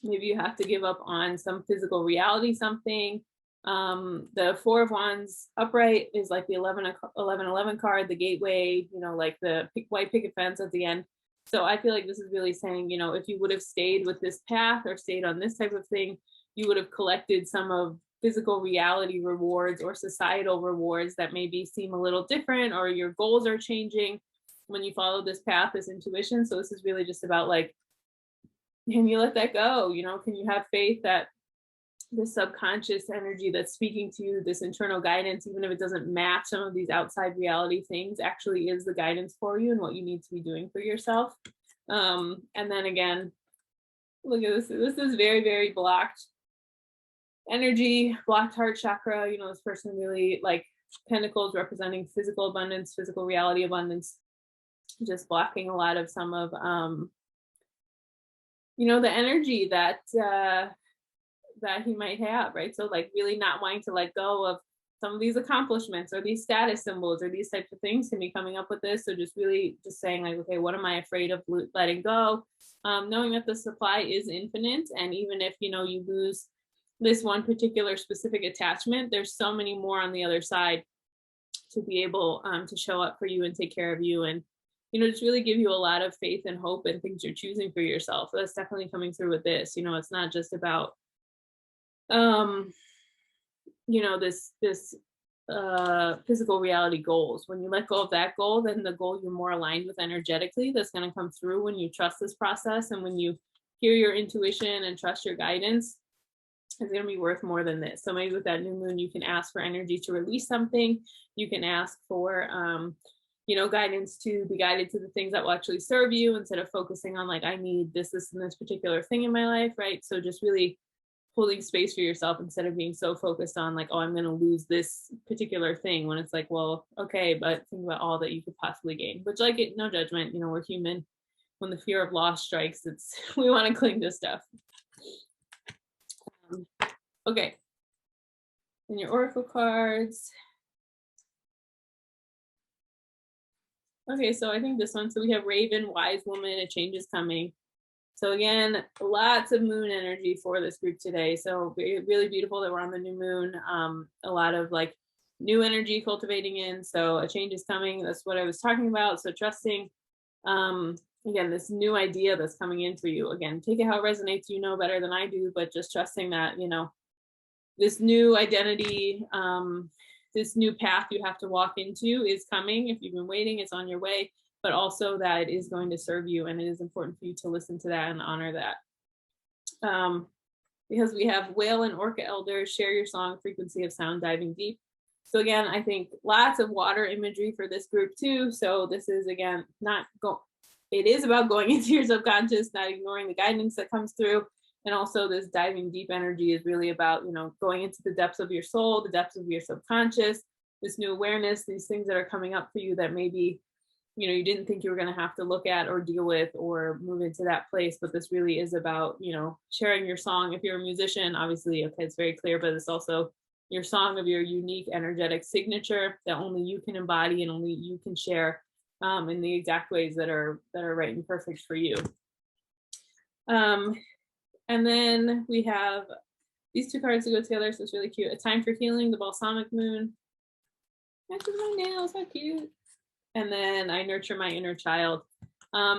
maybe you have to give up on some physical reality, something. The 4 of Wands upright is like the 11 card, the gateway, like the white picket fence at the end. So I feel like this is really saying, if you would have stayed with this path or stayed on this type of thing, you would have collected some of physical reality rewards or societal rewards that maybe seem a little different, or your goals are changing when you follow this path, this intuition. So this is really just about like, can you let that go? Can you have faith that this subconscious energy that's speaking to you, this internal guidance, even if it doesn't match some of these outside reality things, actually is the guidance for you and what you need to be doing for yourself. And then again, look at this. This is very, very blocked energy, blocked heart chakra. This person really like pentacles representing physical abundance, physical reality abundance, just blocking a lot of some of the energy that he might have, right? So like really not wanting to let go of some of these accomplishments or these status symbols or these types of things can be coming up with this. So just really just saying like, okay, what am I afraid of letting go? Knowing that the supply is infinite, and even if you lose this one particular specific attachment, there's so many more on the other side to be able to show up for you and take care of you, and just really give you a lot of faith and hope and things you're choosing for yourself. That's definitely coming through with this. It's not just about this physical reality goals. When you let go of that goal, then the goal you're more aligned with energetically, that's going to come through when you trust this process, and when you hear your intuition and trust your guidance, is going to be worth more than this. So maybe with that new moon, you can ask for energy to release something. You can ask for guidance to be guided to the things that will actually serve you, instead of focusing on like, I need this and this particular thing in my life, right? So just really holding space for yourself, instead of being so focused on like, oh, I'm going to lose this particular thing, when it's like, well, okay, but think about all that you could possibly gain, which like no judgment, we're human. When the fear of loss strikes, we want to cling to stuff. Okay. And your oracle cards. Okay, so I think this one, so we have Raven, Wise Woman, a change is coming. So again, lots of moon energy for this group today. So really beautiful that we're on the new moon. A lot of like new energy cultivating in. So a change is coming. That's what I was talking about. So trusting, again, this new idea that's coming in for you. Again, take it how it resonates. You know better than I do, but just trusting that, this new identity, this new path you have to walk into is coming. If you've been waiting, it's on your way. But also that it is going to serve you, and it is important for you to listen to that and honor that. Because we have Whale and Orca Elders, share your song, frequency of sound, diving deep. So again, I think lots of water imagery for this group too. So this is, again, it is about going into your subconscious, not ignoring the guidance that comes through. And also this diving deep energy is really about, going into the depths of your soul, the depths of your subconscious, this new awareness, these things that are coming up for you that maybe you didn't think you were going to have to look at or deal with or move into that place. But this really is about, sharing your song. If you're a musician, obviously, okay, it's very clear, but it's also your song of your unique energetic signature that only you can embody and only you can share in the exact ways that are right and perfect for you. And then we have these two cards to go together, so it's really cute. A time for healing, the balsamic moon. Matches my nails, how cute. And then I nurture my inner child.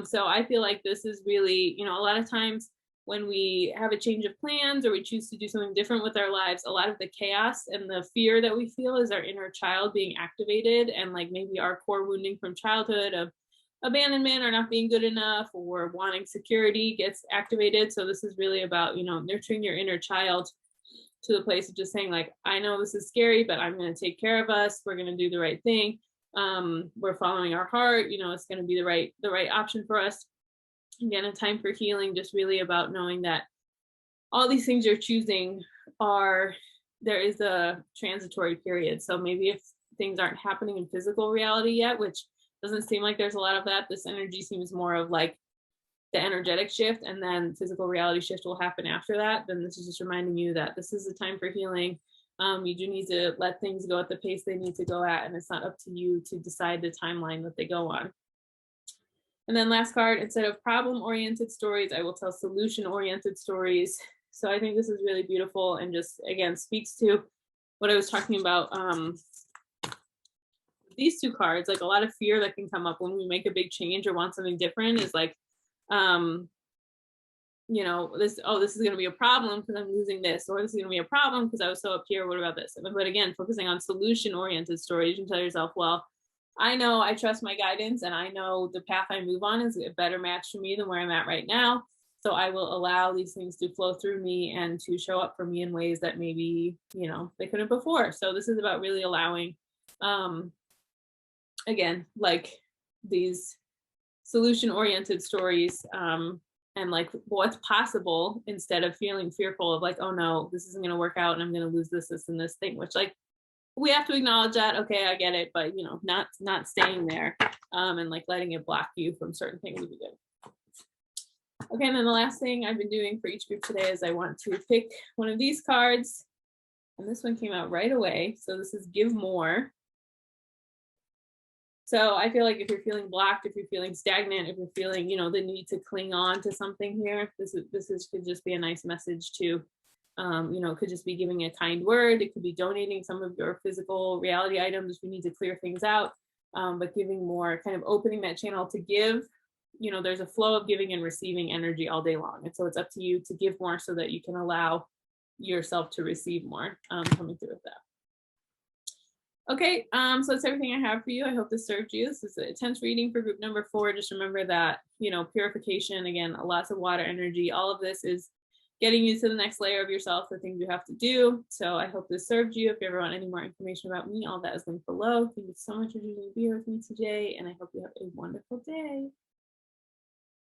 So I feel like this is really, a lot of times when we have a change of plans or we choose to do something different with our lives, a lot of the chaos and the fear that we feel is our inner child being activated, and like maybe our core wounding from childhood of abandonment or not being good enough or wanting security gets activated. So this is really about, nurturing your inner child to the place of just saying like, I know this is scary, but I'm going to take care of us. We're going to do the right thing. We're following our heart, it's going to be the right option for us. Again, a time for healing, just really about knowing that all these things you're choosing there is a transitory period. So maybe if things aren't happening in physical reality yet, which doesn't seem like there's a lot of that, this energy seems more of like the energetic shift, and then physical reality shift will happen after that. Then this is just reminding you that this is a time for healing. You do need to let things go at the pace they need to go at, and it's not up to you to decide the timeline that they go on. And then last card, instead of problem-oriented stories, I will tell solution-oriented stories. So I think this is really beautiful and just, again, speaks to what I was talking about. These two cards, like a lot of fear that can come up when we make a big change or want something different is like, you know, this, oh, this is going to be a problem because I'm losing this, or this is going to be a problem because I was so up here. What about this? But again, focusing on solution oriented stories, you can tell yourself, well, I know I trust my guidance and I know the path I move on is a better match for me than where I'm at right now. So I will allow these things to flow through me and to show up for me in ways that maybe, you know, they couldn't before. So this is about really allowing, again, like these solution oriented stories, and like what's possible instead of feeling fearful of like, oh no, this isn't going to work out and I'm going to lose this and this thing, which like we have to acknowledge that, okay, I get it, but you know, not staying there, and like letting it block you from certain things would be good. Okay, and then the last thing I've been doing for each group today is I want to pick one of these cards, and this one came out right away. So this is Give More. So I feel like if you're feeling blocked, if you're feeling stagnant, if you're feeling, you know, the need to cling on to something here, this could just be a nice message to, you know, it could just be giving a kind word. It could be donating some of your physical reality items if you need to clear things out, but giving more, kind of opening that channel to give. You know, there's a flow of giving and receiving energy all day long. And so it's up to you to give more so that you can allow yourself to receive more, coming through with that. Okay, so that's everything I have for you. I hope this served you. This is an intense reading for group number 4. Just remember that, you know, purification, again, lots of water energy, all of this is getting you to the next layer of yourself, the things you have to do. So I hope this served you. If you ever want any more information about me, all that is linked below. Thank you so much for choosing to be here with me today, and I hope you have a wonderful day.